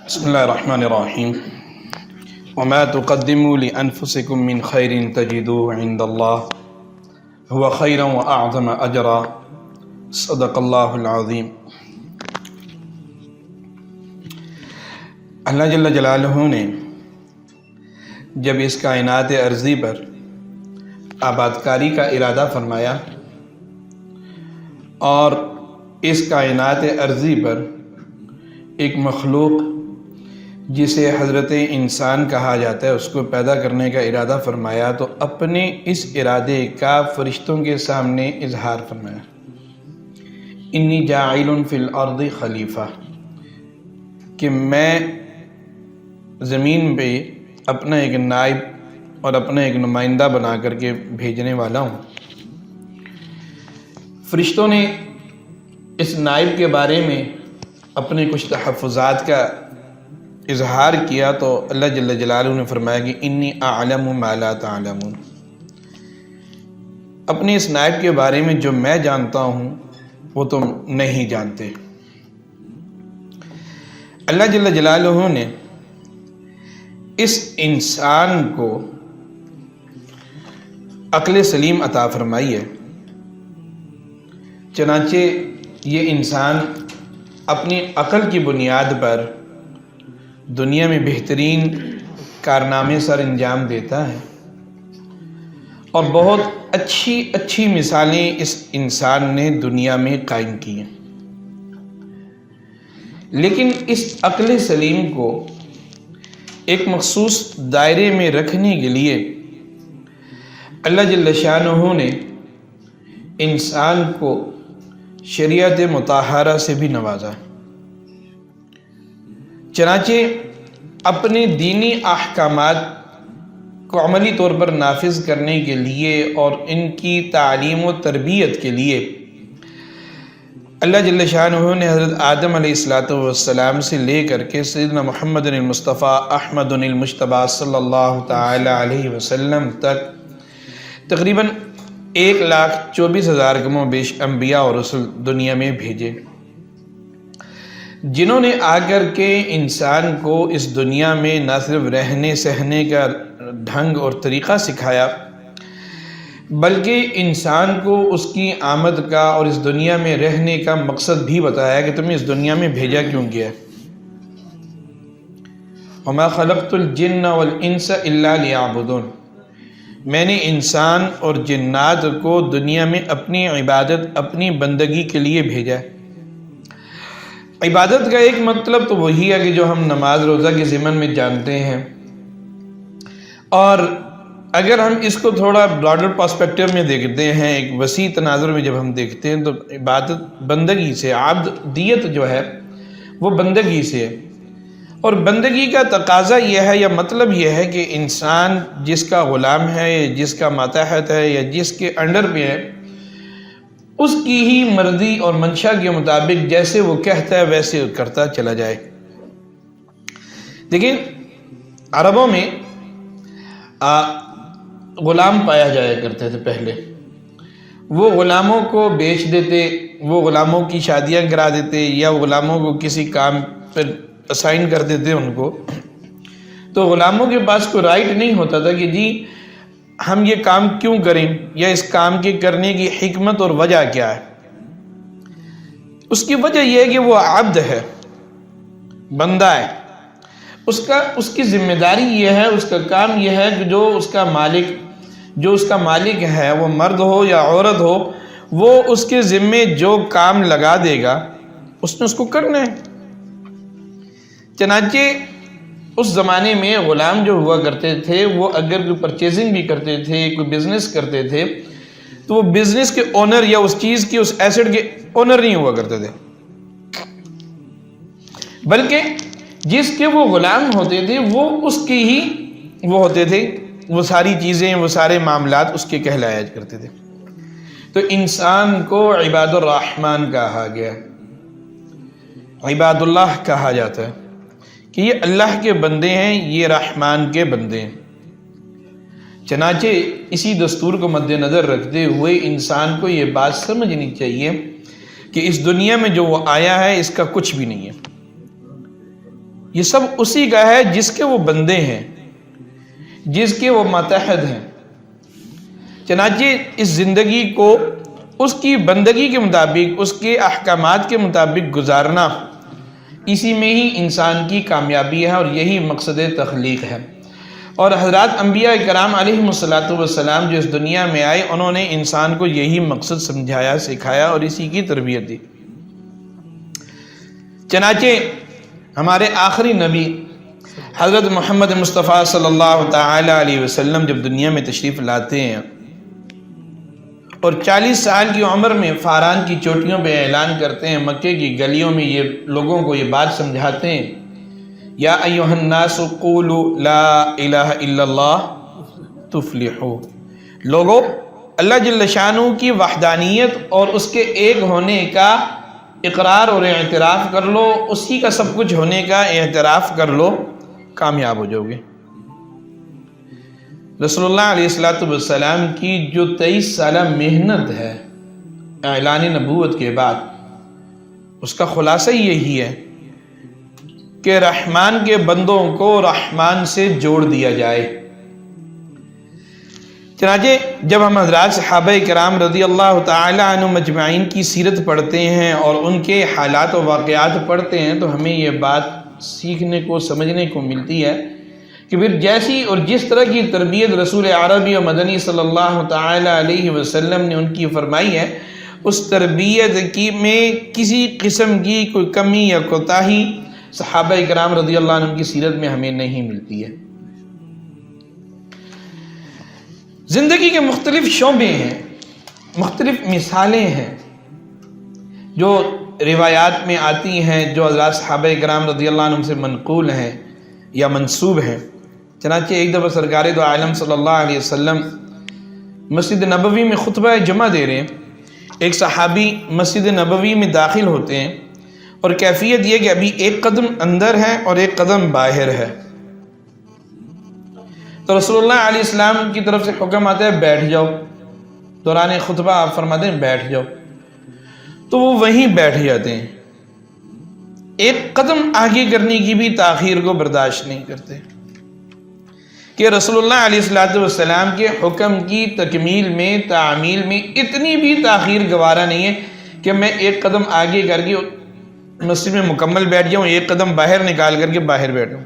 بسم اللہ الرحمن الرحیم وما تقدموا لأنفسكم من خیر تجدوه عند اللہ هو خیرا وأعظم اجرا صدق اللہ العظیم۔ اللہ جل جلالہ نے جب اس کائنات ارضی پر آبادکاری کا ارادہ فرمایا اور اس کائنات ارضی پر ایک مخلوق جسے حضرت انسان کہا جاتا ہے اس کو پیدا کرنے کا ارادہ فرمایا، تو اپنے اس ارادے کا فرشتوں کے سامنے اظہار فرمایا، انی جاعل فی الارض خلیفہ، کہ میں زمین پہ اپنا ایک نائب اور اپنا ایک نمائندہ بنا کر کے بھیجنے والا ہوں۔ فرشتوں نے اس نائب کے بارے میں اپنے کچھ تحفظات کا اظہار کیا، تو اللہ جل جلالہ نے فرمایا کہ انی اعلم ما لا تعلمون، اپنے اس نائب کے بارے میں جو میں جانتا ہوں وہ تم نہیں جانتے۔ اللہ جل جلالہ نے اس انسان کو عقل سلیم عطا فرمائی ہے، چنانچہ یہ انسان اپنی عقل کی بنیاد پر دنیا میں بہترین کارنامے سر انجام دیتا ہے، اور بہت اچھی مثالیں اس انسان نے دنیا میں قائم کی ہیں۔ لیکن اس عقل سلیم کو ایک مخصوص دائرے میں رکھنے کے لیے اللہ جل شانہ نے انسان کو شریعت مطہرہ سے بھی نوازا، چنانچہ اپنے دینی احکامات کو عملی طور پر نافذ کرنے کے لیے اور ان کی تعلیم و تربیت کے لیے اللہ جل شانہ نے حضرت آدم علیہ السلام سے لے کر کے سیدنا محمد المصطفیٰ احمد المجتبیٰ صلی اللہ تعالی علیہ وسلم تک تقریباً 1,24,000 کم و بیش انبیاء اور رسل دنیا میں بھیجے، جنہوں نے آ کر کے انسان کو اس دنیا میں نہ صرف رہنے سہنے کا ڈھنگ اور طریقہ سکھایا، بلکہ انسان کو اس کی آمد کا اور اس دنیا میں رہنے کا مقصد بھی بتایا کہ تمہیں اس دنیا میں بھیجا کیوں گیا۔ وَمَا خَلَقْتُ الْجِنَّ وَالْإِنسَ إِلَّا لِيَعْبُدُونَ، میں نے انسان اور جنات کو دنیا میں اپنی عبادت، اپنی بندگی کے لیے بھیجا ہے۔ عبادت کا ایک مطلب تو وہی ہے کہ جو ہم نماز روزہ کے ضمن میں جانتے ہیں، اور اگر ہم اس کو تھوڑا براڈر پرسپیکٹیو میں دیکھتے ہیں، ایک وسیع تناظر میں جب ہم دیکھتے ہیں، تو عبادت بندگی سے، عبدیت جو ہے وہ بندگی سے ہے، اور بندگی کا تقاضا یہ ہے یا مطلب یہ ہے کہ انسان جس کا غلام ہے، جس کا ماتحت ہے، یا جس کے انڈر پہ ہے، اس کی ہی مرضی اور منشا کے مطابق جیسے وہ کہتا ہے ویسے کرتا چلا جائے۔ دیکھیں، عربوں میں غلام پایا جایا کرتے تھے پہلے، وہ غلاموں کو بیچ دیتے، وہ غلاموں کی شادیاں کرا دیتے، یا غلاموں کو کسی کام پر اسائن کر دیتے ان کو، تو غلاموں کے پاس کوئی رائٹ نہیں ہوتا تھا کہ جی ہم یہ کام کیوں کریں، یا اس کام کے کرنے کی حکمت اور وجہ کیا ہے۔ اس کی وجہ یہ ہے کہ وہ عبد ہے، بندہ ہے، اس کی ذمہ داری یہ ہے، اس کا کام یہ ہے کہ جو اس کا مالک ہے، وہ مرد ہو یا عورت ہو، وہ اس کے ذمے جو کام لگا دے گا اس نے اس کو کرنا ہے۔ چنانچہ اس زمانے میں غلام جو ہوا کرتے تھے، وہ اگر کوئی پرچیزنگ بھی کرتے تھے، کوئی بزنس کرتے تھے، تو وہ بزنس کے اونر یا اس چیز کی، اس ایسٹ کے اونر نہیں ہوا کرتے تھے، بلکہ جس کے وہ غلام ہوتے تھے وہ اس کی ہی وہ ہوتے تھے، وہ ساری چیزیں، وہ سارے معاملات اس کے کہلایا کرتے تھے۔ تو انسان کو عباد الرحمن کہا گیا، عباد اللہ کہا جاتا ہے کہ یہ اللہ کے بندے ہیں، یہ رحمان کے بندے ہیں۔ چنانچہ اسی دستور کو مد نظر رکھتے ہوئے انسان کو یہ بات سمجھنی چاہیے کہ اس دنیا میں جو وہ آیا ہے اس کا کچھ بھی نہیں ہے، یہ سب اسی کا ہے جس کے وہ بندے ہیں، جس کے وہ ماتحت ہیں۔ چنانچہ اس زندگی کو اس کی بندگی کے مطابق، اس کے احکامات کے مطابق گزارنا، اسی میں ہی انسان کی کامیابی ہے اور یہی مقصد تخلیق ہے۔ اور حضرات انبیاء کرام علیہم الصلاۃ جو اس دنیا میں آئے، انہوں نے انسان کو یہی مقصد سمجھایا، سکھایا اور اسی کی تربیت دی۔ چنانچہ ہمارے آخری نبی حضرت محمد مصطفیٰ صلی اللہ تعالی علیہ وسلم جب دنیا میں تشریف لاتے ہیں اور 40 سال کی عمر میں فاران کی چوٹیوں پہ اعلان کرتے ہیں، مکے کی گلیوں میں یہ لوگوں کو یہ بات سمجھاتے ہیں، یا ایھا الناس قولوا لا الہ الا اللہ تفلحوا، لوگو اللہ جل شانہ کی وحدانیت اور اس کے ایک ہونے کا اقرار اور اعتراف کر لو، اسی کا سب کچھ ہونے کا اعتراف کر لو، کامیاب ہو جاؤ گے۔ رسول اللہ علیہ السلام کی جو 23 سالہ محنت ہے اعلان نبوت کے بعد، اس کا خلاصہ یہی ہے کہ رحمان کے بندوں کو رحمان سے جوڑ دیا جائے۔ چنانچہ جب ہم حضرات صحابہ کرام رضی اللہ تعالی عنہ مجمعین کی سیرت پڑھتے ہیں اور ان کے حالات و واقعات پڑھتے ہیں تو ہمیں یہ بات سیکھنے کو، سمجھنے کو ملتی ہے کہ پھر جیسی اور جس طرح کی تربیت رسول عربی و مدنی صلی اللہ تعالی علیہ وسلم نے ان کی فرمائی ہے، اس تربیت کی میں کسی قسم کی کوئی کمی یا کوتاہی صحابہ کرام رضی اللہ عنہ کی سیرت میں ہمیں نہیں ملتی ہے۔ زندگی کے مختلف شعبے ہیں، مختلف مثالیں ہیں جو روایات میں آتی ہیں، جو حضرات صحابہ کرام رضی اللہ عنہ سے منقول ہیں یا منسوب ہیں۔ چنانچہ ایک دفعہ سرکار دو عالم صلی اللہ علیہ وسلم مسجد نبوی میں خطبہ جمعہ دے رہے ہیں، ایک صحابی مسجد نبوی میں داخل ہوتے ہیں اور کیفیت یہ کہ ابھی ایک قدم اندر ہے اور ایک قدم باہر ہے، تو رسول اللہ علیہ السلام کی طرف سے حکم آتا ہے بیٹھ جاؤ، دوران خطبہ آپ فرماتے ہیں بیٹھ جاؤ، تو وہ وہیں بیٹھ جاتے ہیں، ایک قدم آگے کرنے کی بھی تاخیر کو برداشت نہیں کرتے کہ رسول اللہ علیہ السلام کے حکم کی تکمیل میں، تعمیل میں اتنی بھی تاخیر گوارا نہیں ہے کہ میں ایک قدم آگے کر کے مسجد میں مکمل بیٹھ جاؤں، ایک قدم باہر نکال کر کے باہر بیٹھوں۔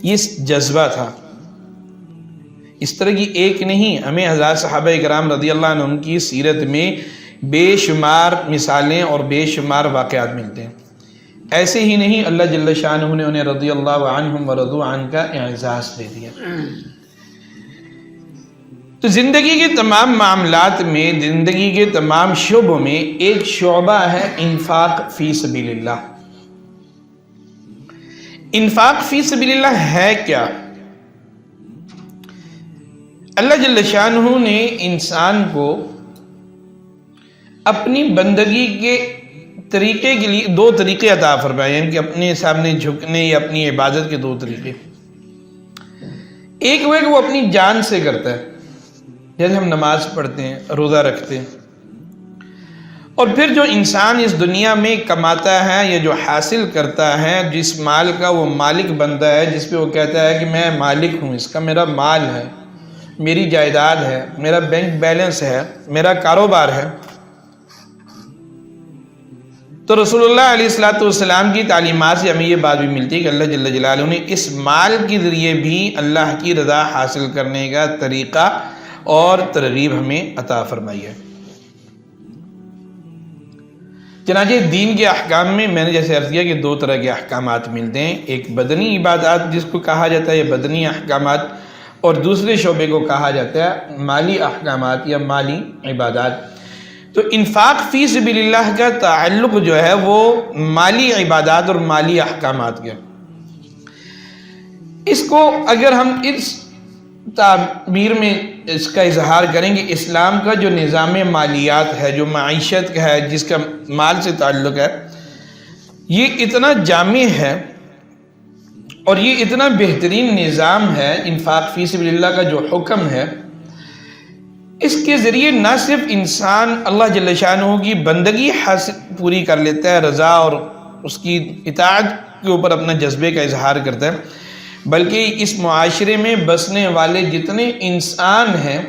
یہ جذبہ تھا۔ اس طرح کی ایک نہیں، ہمیں حضرات صحابہ کرام رضی اللہ عنہ کی سیرت میں بے شمار مثالیں اور بے شمار واقعات ملتے ہیں۔ ایسے ہی نہیں، اللہ جل شانہ نے انہیں رضی اللہ عنہم ورضوا عنہ کا اعزاز دے دیا۔ تو زندگی کے تمام معاملات میں، زندگی کے تمام شعبوں میں ایک شعبہ ہے انفاق فی سبیل اللہ۔ انفاق فی سبیل اللہ ہے کیا؟ اللہ جل شانہ نے انسان کو اپنی بندگی کے طریقے کے لیے 2 طریقے عطا فرمائے ہیں، کہ اپنے سامنے جھکنے یا اپنی عبادت کے 2 طریقے۔ ایک وہ کہ وہ اپنی جان سے کرتا ہے، جیسے ہم نماز پڑھتے ہیں، روزہ رکھتے ہیں، اور پھر جو انسان اس دنیا میں کماتا ہے یا جو حاصل کرتا ہے، جس مال کا وہ مالک بنتا ہے، جس پہ وہ کہتا ہے کہ میں مالک ہوں، اس کا میرا مال ہے، میری جائیداد ہے، میرا بینک بیلنس ہے، میرا کاروبار ہے، تو رسول اللہ علیہ السلام کی تعلیمات سے ہمیں یہ بات بھی ملتی ہے کہ اللہ جل جلالہ نے اس مال کے ذریعے بھی اللہ کی رضا حاصل کرنے کا طریقہ اور ترغیب ہمیں عطا فرمائی ہے۔ چنانچہ دین کے احکام میں نے جیسے عرض کیا کہ 2 طرح کے احکامات ملتے ہیں، ایک بدنی عبادات جس کو کہا جاتا ہے یا بدنی احکامات، اور دوسرے شعبے کو کہا جاتا ہے مالی احکامات یا مالی عبادات۔ تو انفاق فی سبیل اللہ کا تعلق جو ہے وہ مالی عبادات اور مالی احکامات کے، اس کو اگر ہم اس تعبیر میں اس کا اظہار کریں گے، اسلام کا جو نظام مالیات ہے، جو معیشت کا ہے، جس کا مال سے تعلق ہے، یہ اتنا جامع ہے اور یہ اتنا بہترین نظام ہے۔ انفاق فی سبیل اللہ کا جو حکم ہے، اس کے ذریعے نہ صرف انسان اللہ جل شانہ کی بندگی پوری کر لیتا ہے، رضا اور اس کی اطاعت کے اوپر اپنا جذبے کا اظہار کرتا ہے، بلکہ اس معاشرے میں بسنے والے جتنے انسان ہیں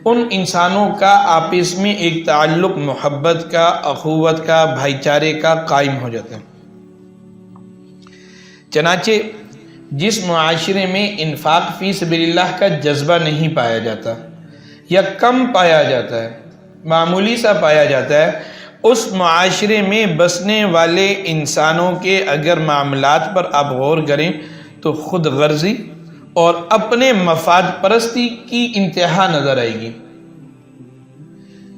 ان انسانوں کا آپس میں ایک تعلق محبت کا، اخوت کا، بھائی چارے کا قائم ہو جاتا ہے۔ چنانچہ جس معاشرے میں انفاق فی سبیل اللہ کا جذبہ نہیں پایا جاتا یا کم پایا جاتا ہے، معمولی سا پایا جاتا ہے، اس معاشرے میں بسنے والے انسانوں کے اگر معاملات پر آپ غور کریں تو خود غرضی اور اپنے مفاد پرستی کی انتہا نظر آئے گی۔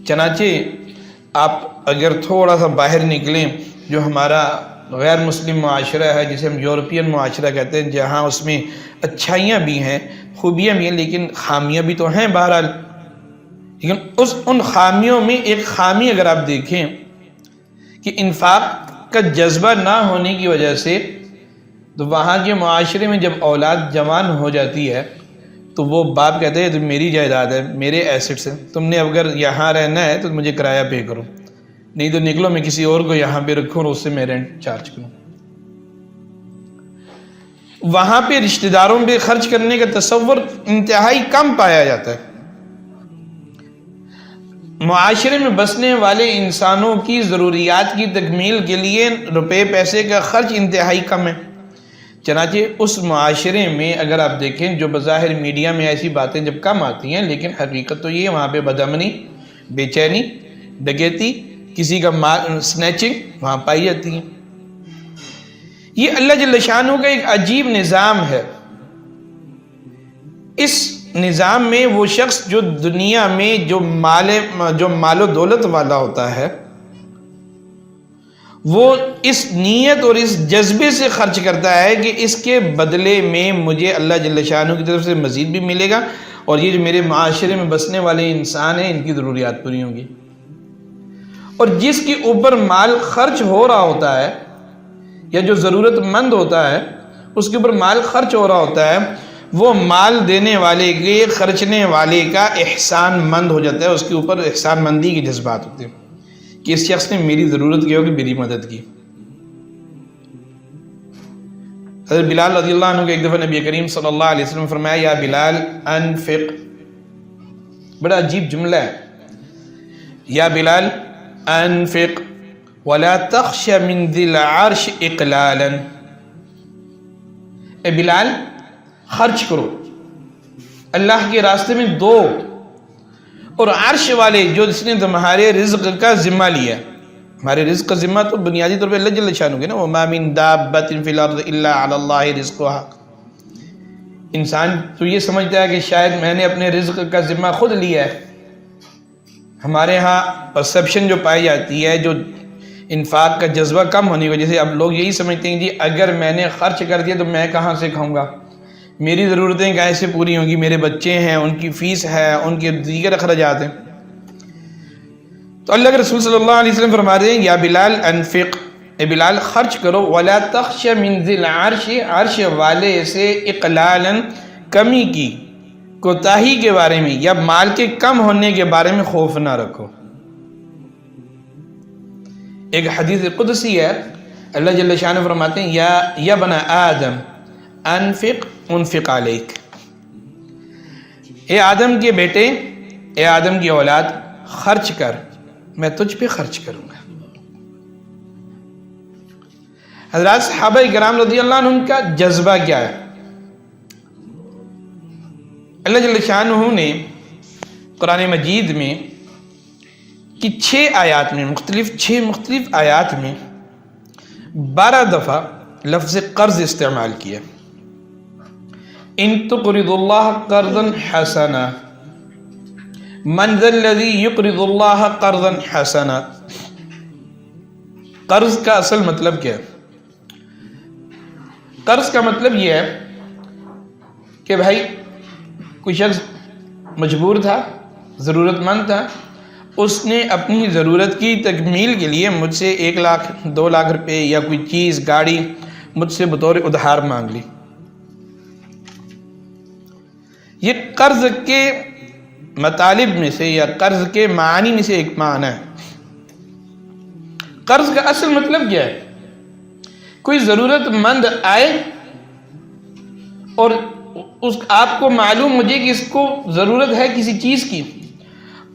چنانچہ آپ اگر تھوڑا سا باہر نکلیں، جو ہمارا غیر مسلم معاشرہ ہے جسے ہم یورپین معاشرہ کہتے ہیں، جہاں اس میں اچھائیاں بھی ہیں، خوبیاں بھی ہیں، لیکن خامیاں بھی تو ہیں بہرحال، لیکن ان خامیوں میں ایک خامی اگر آپ دیکھیں کہ انفاق کا جذبہ نہ ہونے کی وجہ سے تو وہاں کے معاشرے میں جب اولاد جوان ہو جاتی ہے تو وہ باپ کہتے ہیں تو میری جائیداد ہے، میرے ایسٹس ہیں، تم نے اگر یہاں رہنا ہے تو مجھے کرایہ پے کرو، نہیں تو نکلو، میں کسی اور کو یہاں پہ رکھوں اور اس سے میں رینٹ چارج کروں۔ وہاں پہ رشتہ داروں پہ خرچ کرنے کا تصور انتہائی کم پایا جاتا ہے۔ معاشرے میں بسنے والے انسانوں کی ضروریات کی تکمیل کے لیے روپے پیسے کا خرچ انتہائی کم ہے۔ چنانچہ اس معاشرے میں اگر آپ دیکھیں، جو بظاہر میڈیا میں ایسی باتیں جب کم آتی ہیں، لیکن حقیقت تو یہ وہاں پہ بدامنی، بے چینی، ڈکیتی، کسی کا سنیچنگ وہاں پائی جاتی ہیں۔ یہ اللہ جل شانہ کا ایک عجیب نظام ہے۔ اس نظام میں وہ شخص جو دنیا میں جو مال و دولت والا ہوتا ہے، وہ اس نیت اور اس جذبے سے خرچ کرتا ہے کہ اس کے بدلے میں مجھے اللہ جل شانہ کی طرف سے مزید بھی ملے گا، اور یہ جو میرے معاشرے میں بسنے والے انسان ہیں ان کی ضروریات پوری ہوں گی۔ اور جس کے اوپر مال خرچ ہو رہا ہوتا ہے یا جو ضرورت مند ہوتا ہے اس کے اوپر مال خرچ ہو رہا ہوتا ہے، وہ مال دینے والے کے، خرچنے والے کا احسان مند ہو جاتا ہے، اس کے اوپر احسان مندی کے جذبات ہوتے ہیں کہ اس شخص نے میری ضرورت کی ہوگی، میری مدد کی۔ حضرت بلال رضی اللہ عنہ کو ایک دفعہ نبی کریم صلی اللہ علیہ وسلم فرمایا، یا بلال انفق، بڑا عجیب جملہ ہے، یا بلال انفق ولا تخش من ذی العرش اقلالا، اے بلال خرچ کرو، اللہ کے راستے میں دو، اور عرش والے جو جس نے تمہارے رزق کا ذمہ لیا، ہمارے رزق کا ذمہ تو بنیادی طور پہ اللہ جل شانہ کے نا، وَمَا مِن دَابَّةٍ فِي الْأَرْضِ إِلَّا عَلَى اللَّهِ رِزْقُهَا۔ انسان تو یہ سمجھتا ہے کہ شاید میں نے اپنے رزق کا ذمہ خود لیا ہے۔ ہمارے ہاں پرسیپشن جو پائی جاتی ہے، جو انفاق کا جذبہ کم ہونے کی وجہ سے اب لوگ یہی سمجھتے ہیں جی اگر میں نے خرچ کر دیا تو میں کہاں سے کھاؤں گا، میری ضرورتیں کیسے پوری ہوں گی، میرے بچے ہیں، ان کی فیس ہے، ان کے دیگر اخراجات ہیں۔ تو اللہ کے رسول صلی اللہ علیہ وسلم فرماتے ہیں، یا بلال انفق، اے بلال خرچ کرو، ولا تخش من ذی العرش، عرش والے سے اقلالا، کمی کی، کوتاہی کے بارے میں یا مال کے کم ہونے کے بارے میں خوف نہ رکھو۔ ایک حدیث قدسی ہے، اللہ جل شانہ فرماتے ہیں، یا بنی آدم انفق انفق علیک، اے آدم کے بیٹے، اے آدم کی اولاد، خرچ کر، میں تجھ پہ خرچ کروں گا۔ حضرات صحابہ کرام رضی اللہ عنہم کا جذبہ کیا ہے؟ اللہ جل شانہ نے قرآن مجید میں کی 6 آیات میں مختلف آیات میں 12 دفعہ لفظ قرض استعمال کیا۔ ان تقرض اللہ قرضا حسنا، من ذا الذی یقرض اللہ قرضا حسنا۔ قرض کا اصل مطلب کیا ہے؟ قرض کا مطلب یہ ہے کہ بھائی کوئی شخص مجبور تھا، ضرورت مند تھا، اس نے اپنی ضرورت کی تکمیل کے لیے مجھ سے 1 لاکھ 2 لاکھ روپے یا کوئی چیز، گاڑی مجھ سے بطور ادھار مانگ لی۔ یہ قرض کے مطالب میں سے یا قرض کے معانی میں سے ایک معنی ہے۔ قرض کا اصل مطلب کیا ہے کوئی ضرورت مند آئے اور آپ کو معلوم ہو جائے کہ اس کو ضرورت ہے کسی چیز کی،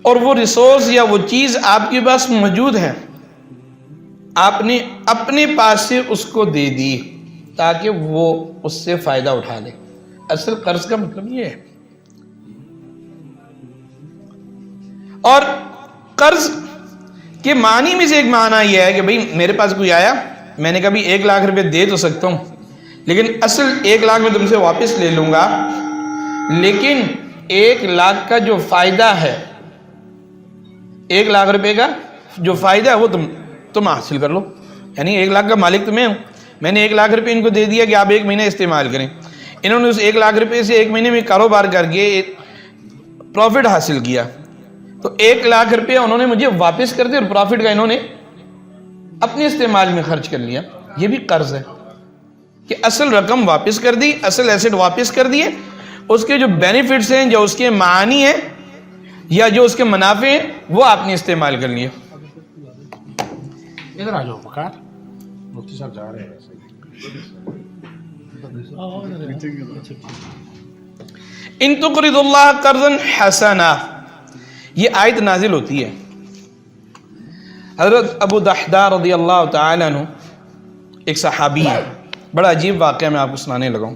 اور وہ ریسورس یا وہ چیز آپ کے پاس موجود ہے، آپ نے اپنے پاس سے اس کو دے دی تاکہ وہ اس سے فائدہ اٹھا لے۔ اصل قرض کا مطلب یہ ہے۔ اور قرض کے معنی میں سے ایک معنی یہ ہے کہ بھئی میرے پاس کوئی آیا، میں نے کبھی 1 لاکھ روپے دے تو سکتا ہوں، لیکن اصل 1 لاکھ میں تم سے واپس لے لوں گا، لیکن 1 لاکھ کا جو فائدہ ہے، 1 لاکھ روپے کا جو فائدہ ہے وہ تم حاصل کر لو۔ یعنی 1 لاکھ کا مالک تمہیں ہوں، میں نے 1 لاکھ روپے ان کو دے دیا کہ آپ 1 مہینہ استعمال کریں، انہوں نے اس 1 لاکھ روپے سے 1 مہینے میں کاروبار کر کے پروفٹ حاصل کیا، تو 1 لاکھ روپے انہوں نے مجھے واپس کر دیا اور پروفٹ کا انہوں نے اپنے استعمال میں خرچ کر لیا۔ یہ بھی قرض ہے کہ اصل رقم واپس کر دی، اصل ایسٹ واپس کر دیے، اس کے جو بینیفٹس ہیں، جو اس کے معانی ہیں یا جو اس کے منافع ہیں، وہ آپ نے استعمال کر لیے۔ ادھر آ جاؤ بکار، مفتی صاحب جا رہے ہیں۔ ان تقرضوا اللہ قرضا حسنا، یہ آیت نازل ہوتی ہے حضرت ابو دحداء رضی اللہ تعالی عنہ، ایک صحابی ہے، بڑا عجیب واقعہ میں آپ کو سنانے لگا ہوں۔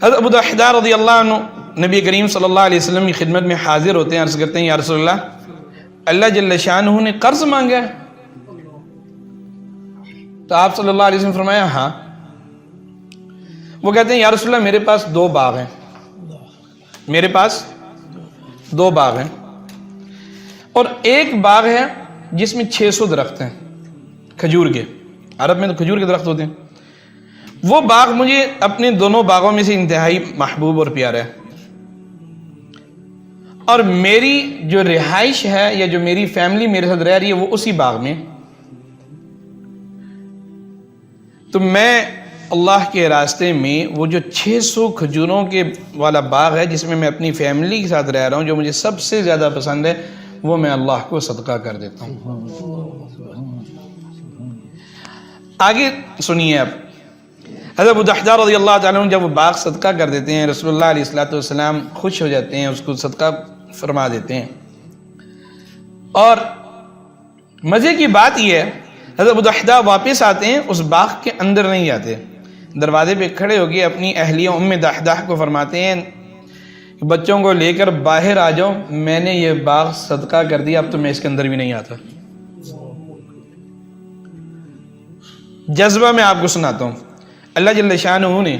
حضرت ابو دحداء رضی اللہ عنہ نبی کریم صلی اللہ علیہ وسلم کی خدمت میں حاضر ہوتے ہیں، عرض کرتے ہیں یا رسول اللہ، اللہ جل شانہ نے قرض مانگا ہے؟ تو آپ صلی اللہ علیہ وسلم فرمایا ہاں۔ وہ کہتے ہیں یا رسول اللہ میرے پاس 2 باغ ہیں، میرے پاس 2 باغ ہیں، اور ایک باغ ہے جس میں 600 درخت ہیں کھجور کے، عرب میں تو کھجور کے درخت ہوتے ہیں، وہ باغ مجھے اپنے دونوں باغوں میں سے انتہائی محبوب اور پیارا ہے، اور میری جو رہائش ہے یا جو میری فیملی میرے ساتھ رہ رہی ہے وہ اسی باغ میں، تو میں اللہ کے راستے میں وہ جو 600 کھجوروں کے والا باغ ہے جس میں میں اپنی فیملی کے ساتھ رہ رہا ہوں، جو مجھے سب سے زیادہ پسند ہے، وہ میں اللہ کو صدقہ کر دیتا ہوں۔ آگے سنیے اب، حضرت ابو دحداء رضی اللہ تعالیٰ عنہ جب وہ باغ صدقہ کر دیتے ہیں، رسول اللہ علیہ السلام خوش ہو جاتے ہیں، اس کو صدقہ فرما دیتے ہیں۔ اور مزے کی بات یہ ہے، حضرت ابو دحداء واپس آتے ہیں، اس باغ کے اندر نہیں جاتے، دروازے پہ کھڑے ہو کے اپنی اہلیہ ام دحداء کو فرماتے ہیں بچوں کو لے کر باہر آ جاؤ، میں نے یہ باغ صدقہ کر دیا، اب تو میں اس کے اندر بھی نہیں آتا۔ جذبہ میں آپ کو سناتا ہوں، اللہ جل شانہ نے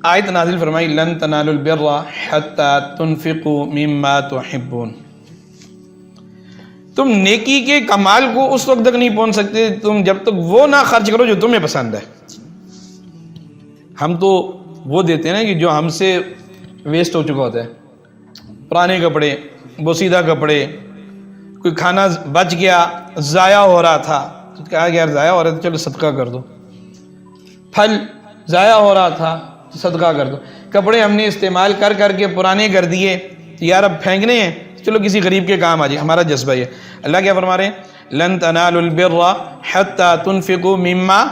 آیت نازل فرمائی لن تنالوا البر حتی تنفقوا مما تحبون، تم نیکی کے کمال کو اس وقت تک نہیں پہنچ سکتے تم جب تک وہ نہ خرچ کرو جو تمہیں پسند ہے۔ ہم تو وہ دیتے ہیں نا کہ جو ہم سے ویسٹ ہو چکا ہوتا ہے، پرانے کپڑے، بوسیدہ کپڑے، کوئی کھانا بچ گیا، ضائع ہو رہا تھا تو کہا کہ یار ضائع ہو رہا تھا چلو صدقہ کر دو، پھل ضائع ہو رہا تھا تو صدقہ کر دو، کپڑے ہم نے استعمال کر کر کے پرانے کر دیے تو یار اب پھینکنے ہیں چلو کسی غریب کے کام آ جائے، ہمارا جذبہ یہ۔ اللہ کیا فرما رہے ہیں لن تنالوا البر حتی تنفقوا مما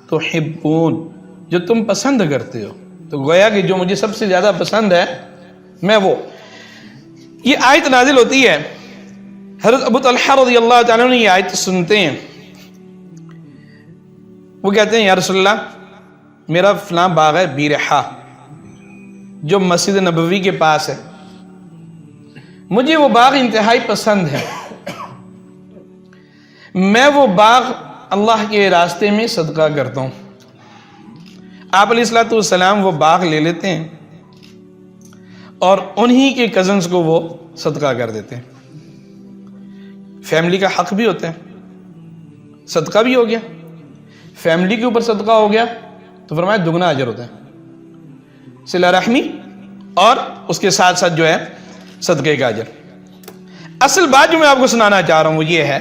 تحبون، جو تم پسند کرتے ہو، تو گویا کہ جو مجھے سب سے زیادہ پسند ہے میں وہ۔ یہ آیت نازل ہوتی ہے، حضرت ابو طلحہ رضی اللہ تعالیٰ نے یہ آیت سنتے ہیں، وہ کہتے ہیں یا رسول اللہ میرا فلاں باغ ہے بیرحا جو مسجد نبوی کے پاس ہے، مجھے وہ باغ انتہائی پسند ہے، میں وہ باغ اللہ کے راستے میں صدقہ کرتا ہوں۔ آپ علیہ السلام وہ باغ لے لیتے ہیں اور انہی کے کزنز کو وہ صدقہ کر دیتے ہیں۔ فیملی کا حق بھی ہوتا ہے، صدقہ بھی ہو گیا، فیملی کے اوپر صدقہ ہو گیا تو فرمایا دگنا اجر ہوتا ہے، صلہ رحمی اور اس کے ساتھ ساتھ جو ہے صدقے کا اجر۔ اصل بات جو میں آپ کو سنانا چاہ رہا ہوں وہ یہ ہے،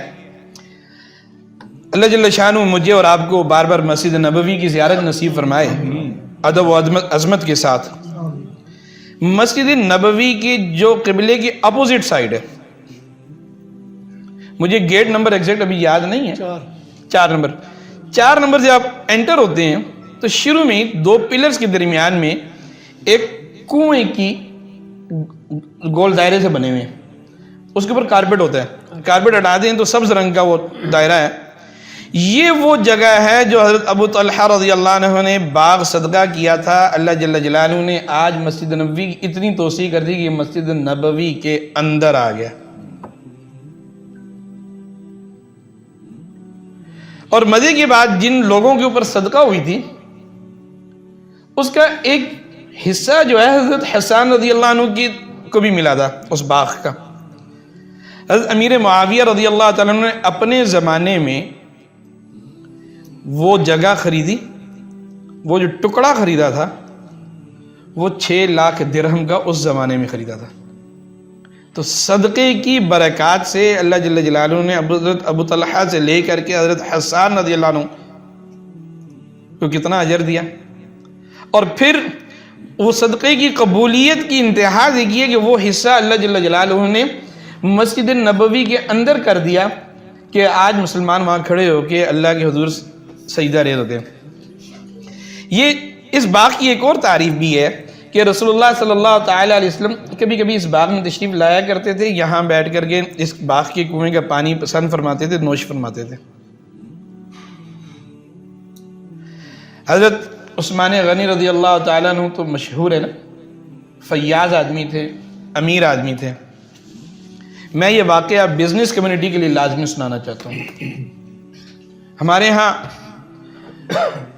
اللہ جل شانہ مجھے اور آپ کو بار بار مسجد نبوی کی زیارت نصیب فرمائے ادب و عظمت کے ساتھ۔ مسجد نبوی کی جو قبلے کی اپوزٹ سائڈ ہے، مجھے گیٹ نمبر ایگزیکٹ ابھی یاد نہیں ہے، چار نمبر سے آپ انٹر ہوتے ہیں تو شروع میں 2 پلرز کے درمیان میں ایک کنویں کی گول دائرے سے بنے ہوئے ہیں، اس کے اوپر کارپیٹ ہوتا ہے، کارپیٹ ہٹا دیں تو سبز رنگ کا وہ دائرہ ہے. یہ وہ جگہ ہے جو حضرت ابو طلحہ رضی اللہ عنہ نے باغ صدقہ کیا تھا. اللہ جل جلالہ نے آج مسجد نبوی کی اتنی توسیع کر دی کہ یہ مسجد نبوی کے اندر آ گیا. اور مزے کی بات، جن لوگوں کے اوپر صدقہ ہوئی تھی اس کا ایک حصہ جو ہے حضرت حسان رضی اللہ عنہ کو بھی ملا تھا اس باغ کا. حضرت امیر معاویہ رضی اللہ تعالیٰ عنہ نے اپنے زمانے میں وہ جگہ خریدی، وہ جو ٹکڑا خریدا تھا وہ 6 لاکھ درہم کا اس زمانے میں خریدا تھا. تو صدقے کی برکات سے اللہ جل جلالہ نے حضرت ابو طلحہ سے لے کر کے حضرت حسان رضی اللہ عنہ کو کتنا اجر دیا. اور پھر وہ صدقے کی قبولیت کی انتہا دیکھیے کہ وہ حصہ اللہ جل جلالہ نے مسجد نبوی کے اندر کر دیا کہ آج مسلمان وہاں کھڑے ہو کے اللہ کے حضور سجدہ ریز ہوتے ہیں. یہ اس باغ کی ایک اور تعریف بھی ہے کہ رسول اللہ صلی اللہ تعالیٰ علیہ وسلم کبھی کبھی اس باغ میں تشریف لایا کرتے تھے، یہاں بیٹھ کر کے اس باغ کے کنویں کا پانی پسند فرماتے تھے، نوش فرماتے تھے. حضرت عثمان غنی رضی اللہ تعالیٰ عنہ تو مشہور ہے نا، فیاض آدمی تھے، امیر آدمی تھے. میں یہ واقعہ بزنس کمیونٹی کے لیے لازمی سنانا چاہتا ہوں. ہمارے ہاں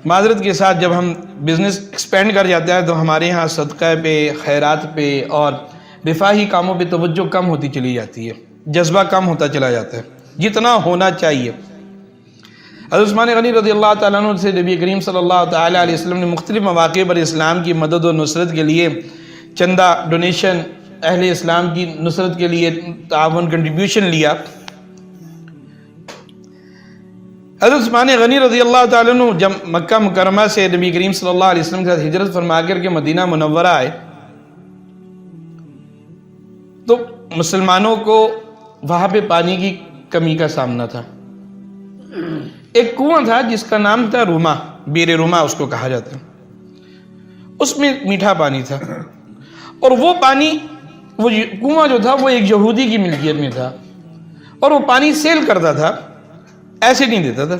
معذرت کے ساتھ جب ہم بزنس ایکسپینڈ کر جاتے ہیں تو ہمارے ہاں صدقہ پہ، خیرات پہ اور رفاہی کاموں پہ توجہ کم ہوتی چلی جاتی ہے، جذبہ کم ہوتا چلا جاتا ہے جتنا ہونا چاہیے. حضرت عثمان غنی رضی اللہ تعالیٰ عنہ سے نبی کریم صلی اللہ تعالیٰ علیہ وسلم نے مختلف مواقع پر اسلام کی مدد و نصرت کے لیے چندہ، ڈونیشن، اہل اسلام کی نصرت کے لیے تعاون، کنٹریبیوشن لیا. حضرت عثمان غنی رضی اللہ تعالیٰ عنہ جب مکہ مکرمہ سے نبی کریم صلی اللہ علیہ وسلم کے ساتھ ہجرت فرما کر کے مدینہ منورہ آئے تو مسلمانوں کو وہاں پہ پانی کی کمی کا سامنا تھا. ایک کنواں تھا جس کا نام تھا روما، بیر روما اس کو کہا جاتا ہے. اس میں میٹھا پانی تھا اور وہ پانی، وہ کنواں جو تھا وہ ایک یہودی کی ملکیت میں تھا اور وہ پانی سیل کرتا تھا، ایسے نہیں دیتا تھا.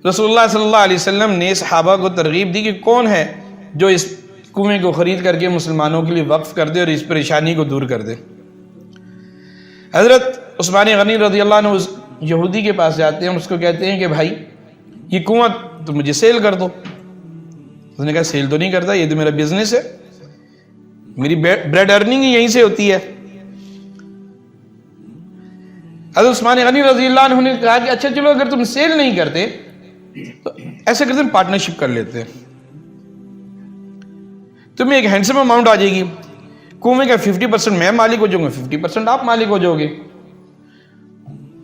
رسول اللہ صلی اللہ علیہ وسلم نے صحابہ کو ترغیب دی کہ کون ہے جو اس کنویں کو خرید کر کے مسلمانوں کے لیے وقف کر دے اور اس پریشانی کو دور کر دے. حضرت عثمان غنی رضی اللہ عنہ اس یہودی کے پاس جاتے ہیں، اس کو کہتے ہیں کہ بھائی یہ کنواں تو مجھے سیل کر دو. اس نے کہا سیل تو نہیں کرتا، یہ تو میرا بزنس ہے، میری بریڈ ارننگ ہی یہیں سے ہوتی ہے. حضرت عثمان غنی رضی اللہ عنہ نے کہا کہ اچھا چلو اگر تم سیل نہیں کرتے تو ایسے کرتے ہیں پارٹنرشپ کر لیتے ہیں، تمہیں ایک ہینڈسم اماؤنٹ آ جائے گی، کنویں کا 50% میں مالک ہو جاؤں گا، 50% آپ مالک ہو جاؤ گے.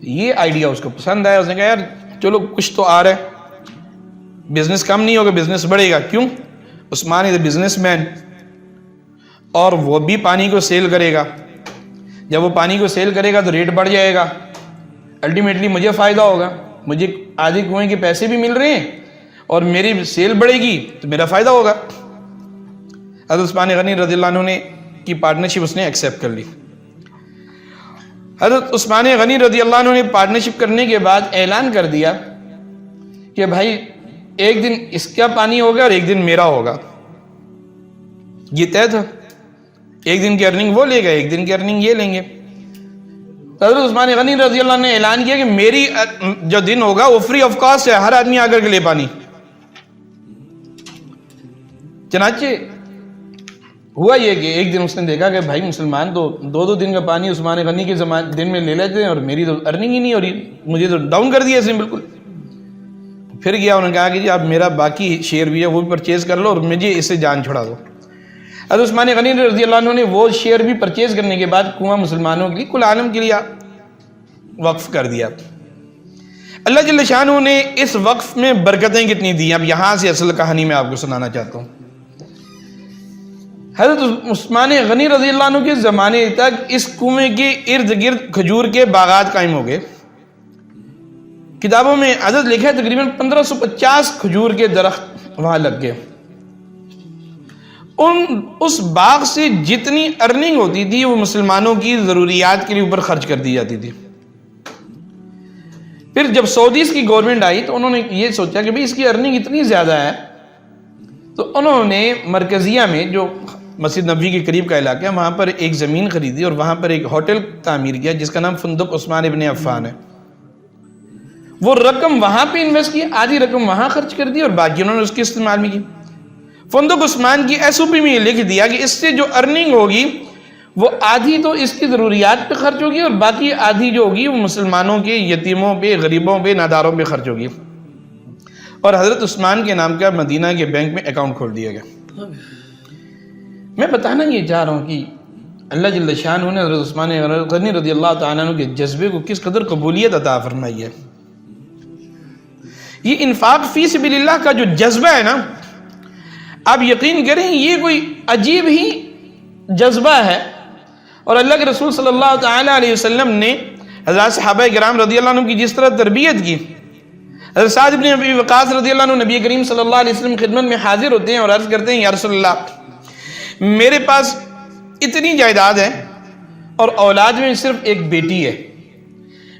یہ آئیڈیا اس کو پسند آیا. اس نے کہا یار چلو کچھ تو آ رہا ہے، بزنس کم نہیں ہوگا، بزنس بڑھے گا. کیوں؟ عثمان از اے بزنس مین اور وہ بھی پانی کو سیل کرے گا. جب وہ پانی کو سیل کرے گا تو ریٹ بڑھ جائے گا، الٹیمیٹلی مجھے فائدہ ہوگا، مجھے آدھی کنویں کے پیسے بھی مل رہے ہیں اور میری سیل بڑھے گی تو میرا فائدہ ہوگا. حضرت عثمان غنی رضی اللہ عنہ نے کی پارٹنرشپ اس نے ایکسیپٹ کر لی. حضرت عثمان غنی رضی اللہ عنہ نے پارٹنرشپ کرنے کے بعد اعلان کر دیا کہ بھائی ایک دن اس کا پانی ہوگا اور ایک دن میرا ہوگا. یہ طے تھا، ایک دن کی ارننگ وہ لے گا، ایک دن کی ارننگ یہ لیں گے. حضرت عثمان غنی رضی اللہ عنہ نے اعلان کیا کہ میری جو دن ہوگا وہ فری آف کاسٹ ہے، ہر آدمی آ کر کے لے پانی. چنانچہ ہوا یہ کہ ایک دن اس نے دیکھا کہ بھائی مسلمان تو 2 دن کا پانی عثمان غنی کے دن میں لے لیتے ہیں اور میری تو ارننگ ہی نہیں ہو رہی، مجھے تو ڈاؤن کر دیا اس نے بالکل. پھر گیا، انہوں نے کہا کہ جی آپ میرا باقی شیئر بھی ہے وہ بھی پرچیز کر لو اور مجھے اس سے جان چھڑا دو. حضرت عثمان غنی رضی اللہ عنہ نے وہ شیئر بھی پرچیز کرنے کے بعد کنواں مسلمانوں کے لیے، کل عالم کے لیے وقف کر دیا. اللہ جل شانہ نے اس وقف میں برکتیں کتنی دی. اب یہاں سے اصل کہانی میں آپ کو سنانا چاہتا ہوں. حضرت عثمان غنی رضی اللہ عنہ کے زمانے تک اس کنویں کے ارد گرد کھجور کے باغات قائم ہو گئے. کتابوں میں عدد لکھا ہے تقریباً 1550 کھجور کے درخت وہاں لگ گئے. اس باغ سے جتنی ارننگ ہوتی تھی وہ مسلمانوں کی ضروریات کے لیے اوپر خرچ کر دی جاتی تھی. پھر جب سعودیز کی گورنمنٹ آئی تو انہوں نے یہ سوچا کہ بھئی اس کی ارننگ اتنی زیادہ ہے، تو انہوں نے مرکزیہ میں جو مسجد نبوی کے قریب کا علاقہ ہے وہاں پر ایک زمین خریدی اور وہاں پر ایک ہوٹل تعمیر کیا جس کا نام فندق عثمان ابن عفان ہے. وہ رقم وہاں پہ انویسٹ کی، آدھی رقم وہاں خرچ کر دی اور باقی انہوں نے اس کے استعمال میں کی. فندق عثمان کی ایس او پی میں یہ لکھ دیا کہ اس سے جو ارننگ ہوگی وہ آدھی تو اس کی ضروریات پہ خرچ ہوگی اور باقی آدھی جو ہوگی وہ مسلمانوں کے یتیموں پہ، غریبوں پہ، ناداروں پہ خرچ ہوگی. اور حضرت عثمان کے نام کا مدینہ کے بینک میں اکاؤنٹ کھول دیا گیا. میں بتانا یہ چاہ رہا ہوں کہ اللہ جل شانہ نے حضرت عثمان غنی رضی اللہ تعالیٰ عنہ کے جذبے کو کس قدر قبولیت عطا فرمائی ہے. یہ انفاق فی سبیل اللہ کا جو جذبہ ہے نا، آپ یقین کریں یہ کوئی عجیب ہی جذبہ ہے. اور اللہ کے رسول صلی اللہ تعالیٰ علیہ وسلم نے حضرات صحابہ کرام رضی اللہ عنہ کی جس طرح تربیت کی، حضرت سعد بن ابی وقاص رضی اللہ عنہ نبی کریم صلی اللہ علیہ وسلم خدمت میں حاضر ہوتے ہیں اور عرض کرتے ہیں یا رسول اللہ میرے پاس اتنی جائیداد ہے اور اولاد میں صرف ایک بیٹی ہے،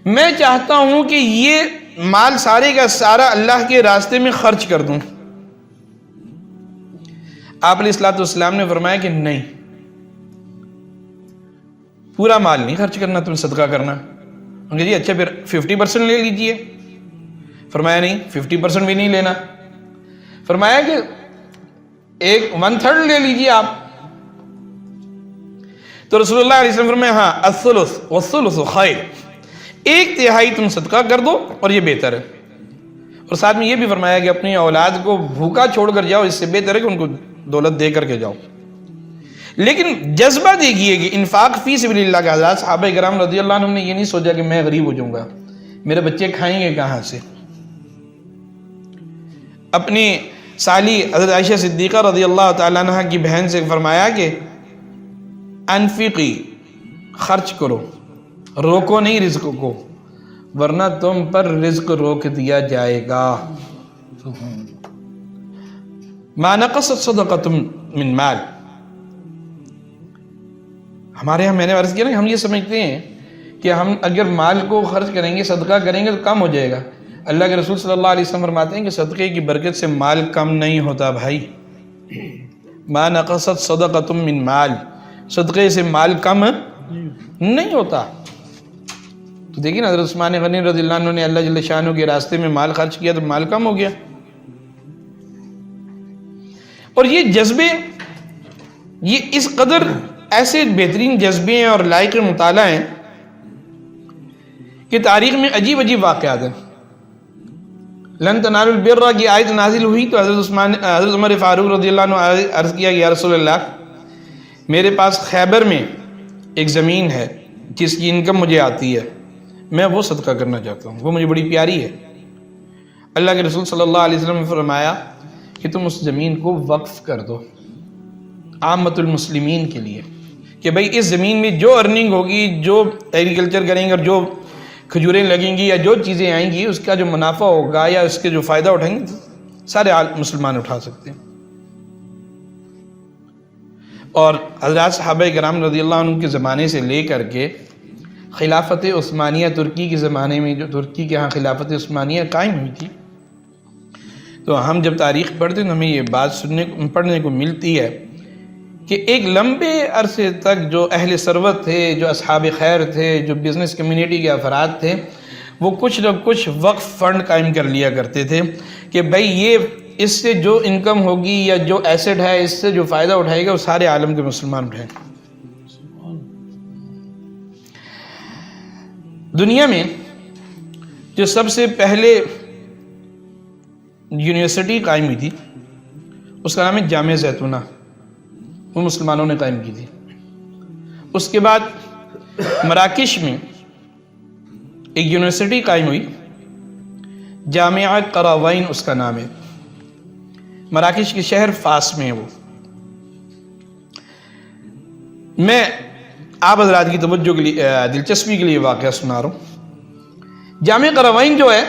میں چاہتا ہوں کہ یہ مال سارے کا سارا اللہ کے راستے میں خرچ کر دوں. آپ علیہ الصلوۃ والسلام نے فرمایا کہ نہیں، پورا مال نہیں خرچ کرنا، تم صدقہ کرنا. جی اچھا پھر 50% لے لیجئے. فرمایا نہیں 50% بھی نہیں لینا. فرمایا کہ 1/3 لے لیجئے آپ. تو رسول اللہ علیہ وسلم فرمایا ہاں الثلث والثلث خیر، 1/3 تم صدقہ کر دو اور یہ بہتر ہے. اور ساتھ میں یہ بھی فرمایا کہ اپنی اولاد کو بھوکا چھوڑ کر جاؤ، اس سے بہتر ہے کہ ان کو دولت دے کر کے جاؤ. لیکن جذبہ دیکھیے کہ انفاق فی سبیل اللہ کا. حضرات صحابہ کرام رضی اللہ عنہ نے یہ نہیں سوچا کہ میں غریب ہو جاؤں گا، میرے بچے کھائیں گے کہاں سے. اپنی سالی حضرت عائشہ صدیقہ رضی اللہ تعالیٰ عنہ کی بہن سے فرمایا کہ انفقی، خرچ کرو، روکو نہیں رزق کو، ورنہ تم پر رزق روک دیا جائے گا. ما نقصت صدقۃ من مال. ہمارے یہاں میں نے عرض کیا نا، ہم یہ سمجھتے ہیں کہ ہم اگر مال کو خرچ کریں گے، صدقہ کریں گے تو کم ہو جائے گا. اللہ کے رسول صلی اللہ علیہ وسلم فرماتے ہیں کہ صدقے کی برکت سے مال کم نہیں ہوتا بھائی. ما نقصت صدقۃ من مال، صدقے سے مال کم نہیں ہوتا. تو دیکھیں نا حضرت عثمان غنی رضی اللہ عنہ نے اللہ جل شانہ کے راستے میں مال خرچ کیا تو مال کم ہو گیا. اور یہ جذبے، یہ اس قدر ایسے بہترین جذبے ہیں اور لائق مطالعہ ہیں کہ تاریخ میں عجیب عجیب واقعات ہیں. لن تنالوا البر کی آیت نازل ہوئی تو حضرت عمر فاروق رضی اللہ عنہ عرض کیا کہ یا رسول اللہ میرے پاس خیبر میں ایک زمین ہے جس کی انکم مجھے آتی ہے، میں وہ صدقہ کرنا چاہتا ہوں، وہ مجھے بڑی پیاری ہے. اللہ کے رسول صلی اللہ علیہ وسلم نے فرمایا کہ تم اس زمین کو وقف کر دو عامت المسلمین کے لیے، کہ بھئی اس زمین میں جو ارننگ ہوگی، جو ایگریکلچر کریں گے اور جو کھجوریں لگیں گی یا جو چیزیں آئیں گی، اس کا جو منافع ہوگا یا اس کے جو فائدہ اٹھائیں گے سارے مسلمان اٹھا سکتے ہیں. اور حضرات صحابہ کرام رضی اللہ عنہ کے زمانے سے لے کر کے خلافت عثمانیہ ترکی کے زمانے میں، جو ترکی کے ہاں خلافت عثمانیہ قائم ہوئی تھی، تو ہم جب تاریخ پڑھتے ہیں تو ہمیں یہ بات پڑھنے کو ملتی ہے کہ ایک لمبے عرصے تک جو اہل ثروت تھے، جو اصحاب خیر تھے، جو بزنس کمیونٹی کے افراد تھے، وہ کچھ نہ کچھ وقف فنڈ قائم کر لیا کرتے تھے کہ بھئی یہ اس سے جو انکم ہوگی یا جو ایسٹ ہے اس سے جو فائدہ اٹھائے گا وہ سارے عالم کے مسلمان اٹھائیں. دنیا میں جو سب سے پہلے یونیورسٹی قائم ہوئی تھی اس کا نام ہے جامعہ زیتونہ، وہ مسلمانوں نے قائم کی تھی. اس کے بعد مراکش میں ایک یونیورسٹی قائم ہوئی، جامعہ قراوین اس کا نام ہے، مراکش کے شہر فاس میں ہے وہ. میں آپ حضرات کی توجہ کے لیے، دلچسپی کے لیے واقعہ سنا رہا ہوں. جامعہ قراوین جو ہے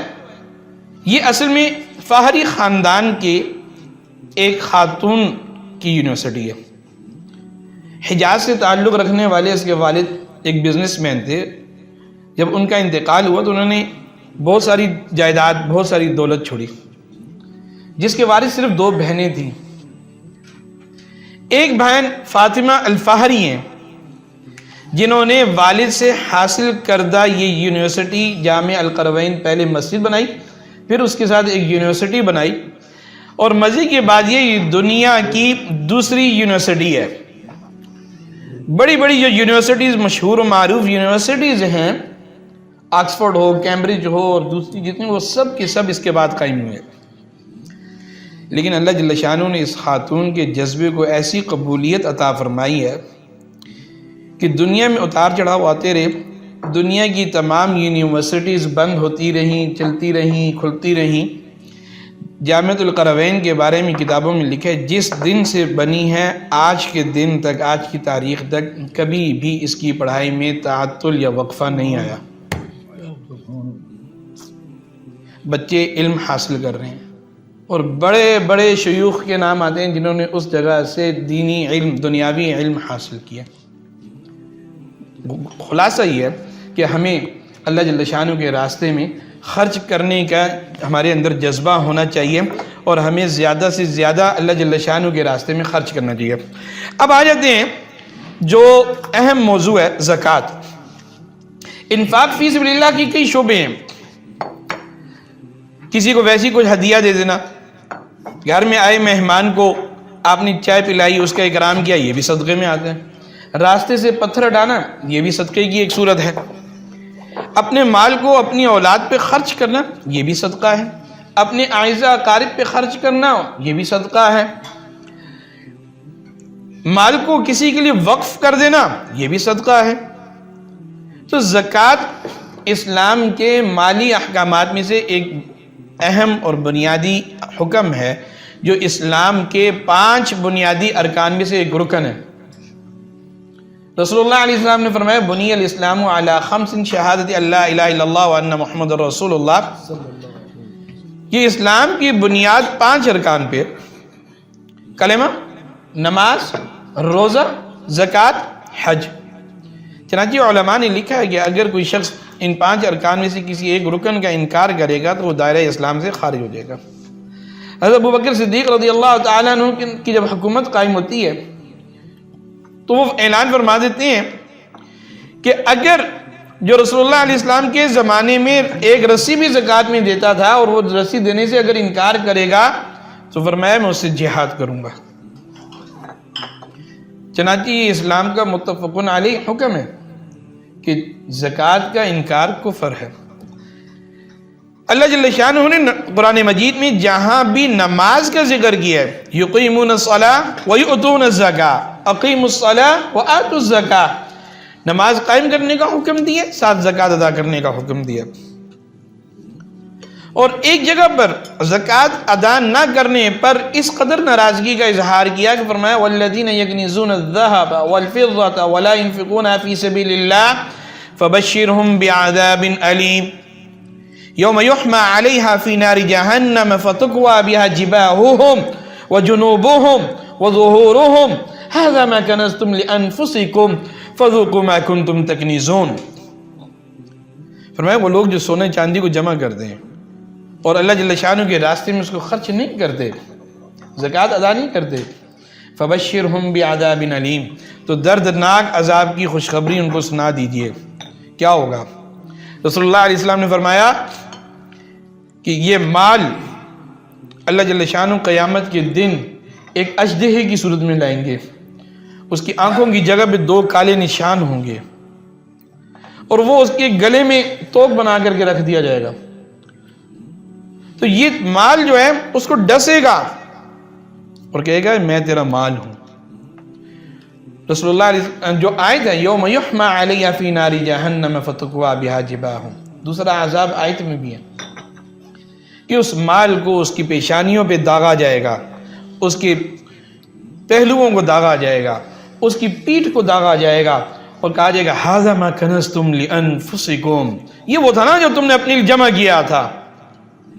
یہ اصل میں فاہری خاندان کے ایک خاتون کی یونیورسٹی ہے. حجاز سے تعلق رکھنے والے اس کے والد ایک بزنس مین تھے. جب ان کا انتقال ہوا تو انہوں نے بہت ساری جائیداد، بہت ساری دولت چھوڑی، جس کے وارث صرف 2 بہنیں تھیں. ایک بہن فاطمہ الفاہری ہیں، جنہوں نے والد سے حاصل کردہ یہ یونیورسٹی جامع القروین پہلے مسجد بنائی، پھر اس کے ساتھ ایک یونیورسٹی بنائی، اور مزے کی بات یہ دنیا کی دوسری یونیورسٹی ہے. بڑی بڑی جو یونیورسٹیز، مشہور و معروف یونیورسٹیز ہیں، آکسفورڈ ہو، کیمبرج ہو اور دوسری جتنی، وہ سب کے سب اس کے بعد قائم ہوئے. لیکن اللہ جل شانہ نے اس خاتون کے جذبے کو ایسی قبولیت عطا فرمائی ہے کہ دنیا میں اتار چڑھاؤ آتے رہے. دنیا کی تمام یونیورسٹیز بند ہوتی رہیں، چلتی رہیں، کھلتی رہیں. جامعۃ القروین کے بارے میں کتابوں میں لکھا ہے جس دن سے بنی ہے آج کے دن تک، آج کی تاریخ تک کبھی بھی اس کی پڑھائی میں تعطل یا وقفہ نہیں آیا. بچے علم حاصل کر رہے ہیں اور بڑے بڑے شیوخ کے نام آتے ہیں جنہوں نے اس جگہ سے دینی علم، دنیاوی علم حاصل کیا. خلاصہ یہ ہے کہ ہمیں اللہ جل شانہ کے راستے میں خرچ کرنے کا ہمارے اندر جذبہ ہونا چاہیے اور ہمیں زیادہ سے زیادہ اللہ جل شانہ کے راستے میں خرچ کرنا چاہیے. اب آ جاتے ہیں جو اہم موضوع ہے، زکوٰۃ. انفاق فی سبیل اللہ کی کئی شعبے ہیں. کسی کو ویسی کچھ ہدیہ دے دینا، گھر میں آئے مہمان کو آپ نے چائے پلائی، اس کا اکرام کیا، یہ بھی صدقے میں آتے ہیں. راستے سے پتھر ہٹانا، یہ بھی صدقے کی ایک صورت ہے. اپنے مال کو اپنی اولاد پہ خرچ کرنا، یہ بھی صدقہ ہے. اپنے اعزہ اقارب پہ خرچ کرنا، یہ بھی صدقہ ہے. مال کو کسی کے لیے وقف کر دینا، یہ بھی صدقہ ہے. تو زکوٰۃ اسلام کے مالی احکامات میں سے ایک اہم اور بنیادی حکم ہے، جو اسلام کے 5 بنیادی ارکان میں سے ایک رکن ہے. رسول اللہ علیہ السلام نے فرمایا بنی الاسلام علی 5 شہادت اللہ الہ الا اللہ وان محمد رسول اللہ. یہ اسلام کی بنیاد 5 ارکان پہ، کلمہ، نماز، روزہ، زکوٰۃ، حج. چنانچہ علماء نے لکھا ہے کہ اگر کوئی شخص ان 5 ارکان میں سے کسی ایک رکن کا انکار کرے گا تو وہ دائرہ اسلام سے خارج ہو جائے گا. حضرت ابو بکر صدیق رضی اللہ تعالیٰ عنہ کی جب حکومت قائم ہوتی ہے تو وہ اعلان فرما دیتے ہیں کہ اگر جو رسول اللہ علیہ السلام کے زمانے میں ایک رسی بھی زکوٰۃ میں دیتا تھا اور وہ رسی دینے سے اگر انکار کرے گا تو فرمایا میں اس سے جہاد کروں گا. چنانچہ یہ اسلام کا متفق علیہ حکم ہے کہ زکوٰۃ کا انکار کفر ہے. اللہ جل شانہ نے قرآن مجید میں جہاں بھی نماز کا ذکر کیا ہے، یقیمون الصلاۃ ویؤتون الزکاۃ، اقیموا الصلاۃ وآتوا الزکاۃ، نماز قائم کرنے کا حکم دیا، ساتھ زکوٰۃ ادا کرنے کا حکم دیا. اور ایک جگہ پر زکوٰۃ ادا نہ کرنے پر اس قدر ناراضگی کا اظہار کیا کہ فرمایا والذین یکنزون الذهب والفضة ولا ينفقونها في سبيل الله فبشرهم بعذاب أليم يوم يحمى عليها في نار جهنم فتكوى بها جباههم وجنوبهم وظهورهم هذا ما كنزتم لأنفسكم فذوقوا ما كنتم تكنزون. فرمایا وہ لوگ جو سونے چاندی کو جمع کرتے ہیں اور اللہ جل شانہ کے راستے میں اس کو خرچ نہیں کرتے، زکوٰۃ ادا نہیں کرتے، فبشرهم بعذاب علیم، تو دردناک عذاب کی خوشخبری ان کو سنا دیجئے. کیا ہوگا؟ رسول اللہ علیہ السلام نے فرمایا کہ یہ مال اللہ جل شانہ قیامت کے دن ایک اژدہے کی صورت میں لائیں گے. اس کی آنکھوں کی جگہ پہ 2 کالے نشان ہوں گے اور وہ اس کے گلے میں توق بنا کر کے رکھ دیا جائے گا. تو یہ مال جو ہے اس کو ڈسے گا اور کہے گا میں تیرا مال ہوں. رسول اللہ علیہ جو آیت ہے یوم یحمى علیہ فی نار جہنم فتکوی بہا جباہہم، دوسرا عذاب آیت میں بھی ہے کہ اس مال کو اس کی پیشانیوں پہ داغا جائے گا، اس کے پہلوؤں کو داغا جائے گا، اس کی پیٹھ کو داغا جائے گا اور کہا جائے گا ھذا ما کنزتم لانفسکم، یہ وہ تھا نا جو تم نے اپنے لیے جمع کیا تھا.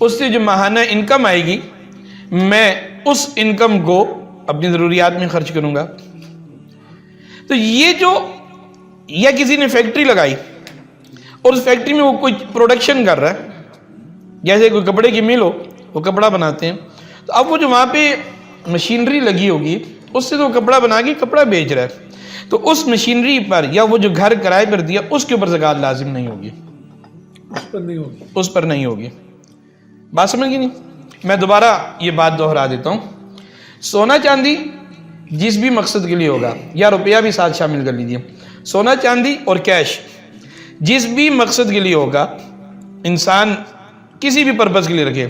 اس سے جو ماہانہ انکم آئے گی میں اس انکم کو اپنی ضروریات میں خرچ کروں گا. تو یہ جو یا کسی نے فیکٹری لگائی اور اس فیکٹری میں وہ کوئی پروڈکشن کر رہا ہے، جیسے کوئی کپڑے کی مل ہو، وہ کپڑا بناتے ہیں، تو اب وہ جو وہاں پہ مشینری لگی ہوگی اس سے تو وہ کپڑا بنا کے کپڑا بیچ رہا ہے، تو اس مشینری پر یا وہ جو گھر کرائے پر دیا اس کے اوپر زکوٰۃ لازم نہیں ہوگی، اس پر نہیں ہوگی. بات سمجھ گئی نہیں؟ میں دوبارہ یہ بات دہرا دیتا ہوں. سونا چاندی جس بھی مقصد کے لیے ہوگا، یا روپیہ بھی ساتھ شامل کر لیجئے، سونا چاندی اور کیش جس بھی مقصد کے لیے ہوگا، انسان کسی بھی پرپز کے لیے رکھے،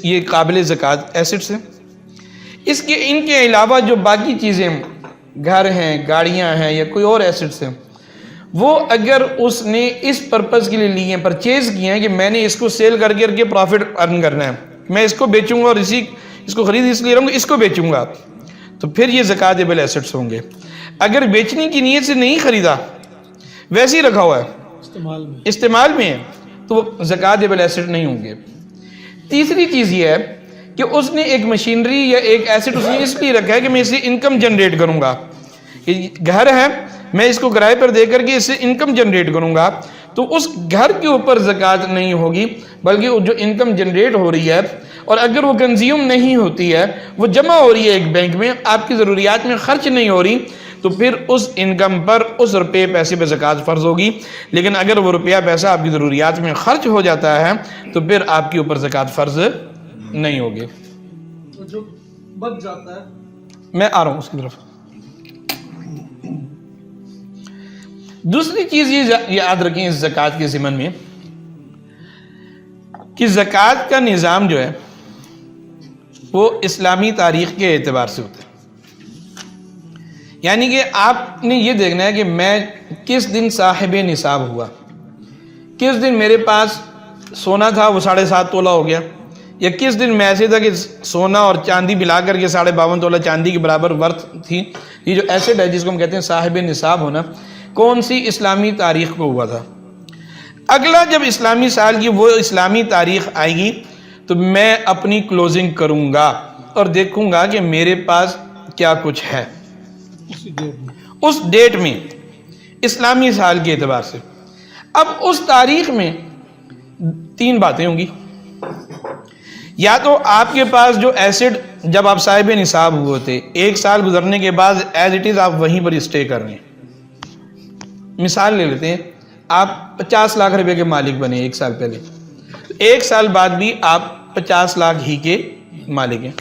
یہ قابل زکوٰۃ ایسٹس ہیں. ان کے علاوہ جو باقی چیزیں گھر ہیں، گاڑیاں ہیں یا کوئی اور ایسٹس ہیں، وہ اگر اس نے اس پرپز کے لیے لی ہیں، پرچیز کیے ہیں کہ میں نے اس کو سیل کر کے پروفٹ ارن کرنا ہے، میں اس کو بیچوں گا اور اس کو خرید اس لیے رہوں گا، اس کو بیچوں گا، تو پھر یہ زکوٰۃیبل ایسٹس ہوں گے. اگر بیچنے کی نیت سے نہیں خریدا، ویسے ہی رکھا ہوا ہے، استعمال میں ہے، تو وہ زکوٰۃیبل ایسٹ نہیں ہوں گے. تیسری چیز یہ ہے کہ اس نے ایک مشینری یا ایک ایسٹ اس نے اس لیے رکھا ہے کہ میں اس سے انکم جنریٹ کروں گا. یہ گھر ہے، میں اس کو کرائے پر دے کر کے اس سے انکم جنریٹ کروں گا، تو اس گھر کے اوپر زکوٰۃ نہیں ہوگی، بلکہ جو انکم جنریٹ ہو رہی ہے اور اگر وہ کنزیوم نہیں ہوتی ہے، وہ جمع ہو رہی ہے ایک بینک میں، آپ کی ضروریات میں خرچ نہیں ہو رہی، تو پھر اس انکم پر اس روپے پیسے پہ زکوٰۃ فرض ہوگی. لیکن اگر وہ روپیہ پیسہ آپ کی ضروریات میں خرچ ہو جاتا ہے تو پھر آپ کے اوپر زکوٰۃ فرض نہیں ہوگی. جو بچ جاتا ہے، میں آ رہا ہوں اس کی طرف. دوسری چیز یہ یاد رکھیں اس زکوٰۃ کے ضمن میں کہ زکوٰۃ کا نظام جو ہے وہ اسلامی تاریخ کے اعتبار سے ہوتا ہے. یعنی کہ آپ نے یہ دیکھنا ہے کہ میں کس دن صاحب نصاب ہوا، کس دن میرے پاس سونا تھا وہ 7.5 تولہ ہو گیا، یا کس دن میں ایسے تھا کہ سونا اور چاندی ملا کر کے 52.5 تولہ چاندی کے برابر ورتھ تھی. یہ جو ایسٹ ہے جس کو ہم کہتے ہیں صاحب نصاب ہونا، کون سی اسلامی تاریخ کو ہوا تھا. اگلا جب اسلامی سال کی وہ اسلامی تاریخ آئے گی تو میں اپنی کلوزنگ کروں گا اور دیکھوں گا کہ میرے پاس کیا کچھ ہے اس ڈیٹ میں اسلامی سال کے اعتبار سے. اب اس تاریخ میں 3 باتیں ہوں گی. یا تو آپ کے پاس جو ایسڈ جب آپ صاحب نصاب ہوئے تھے 1 سال گزرنے کے بعد ایز اٹ از آپ وہیں پر اسٹے کر رہے ہیں. مثال لے لیتے ہیں، آپ 50 لاکھ روپے کے مالک بنے 1 سال پہلے، 1 سال بعد بھی آپ 50 لاکھ ہی کے مالک ہیں،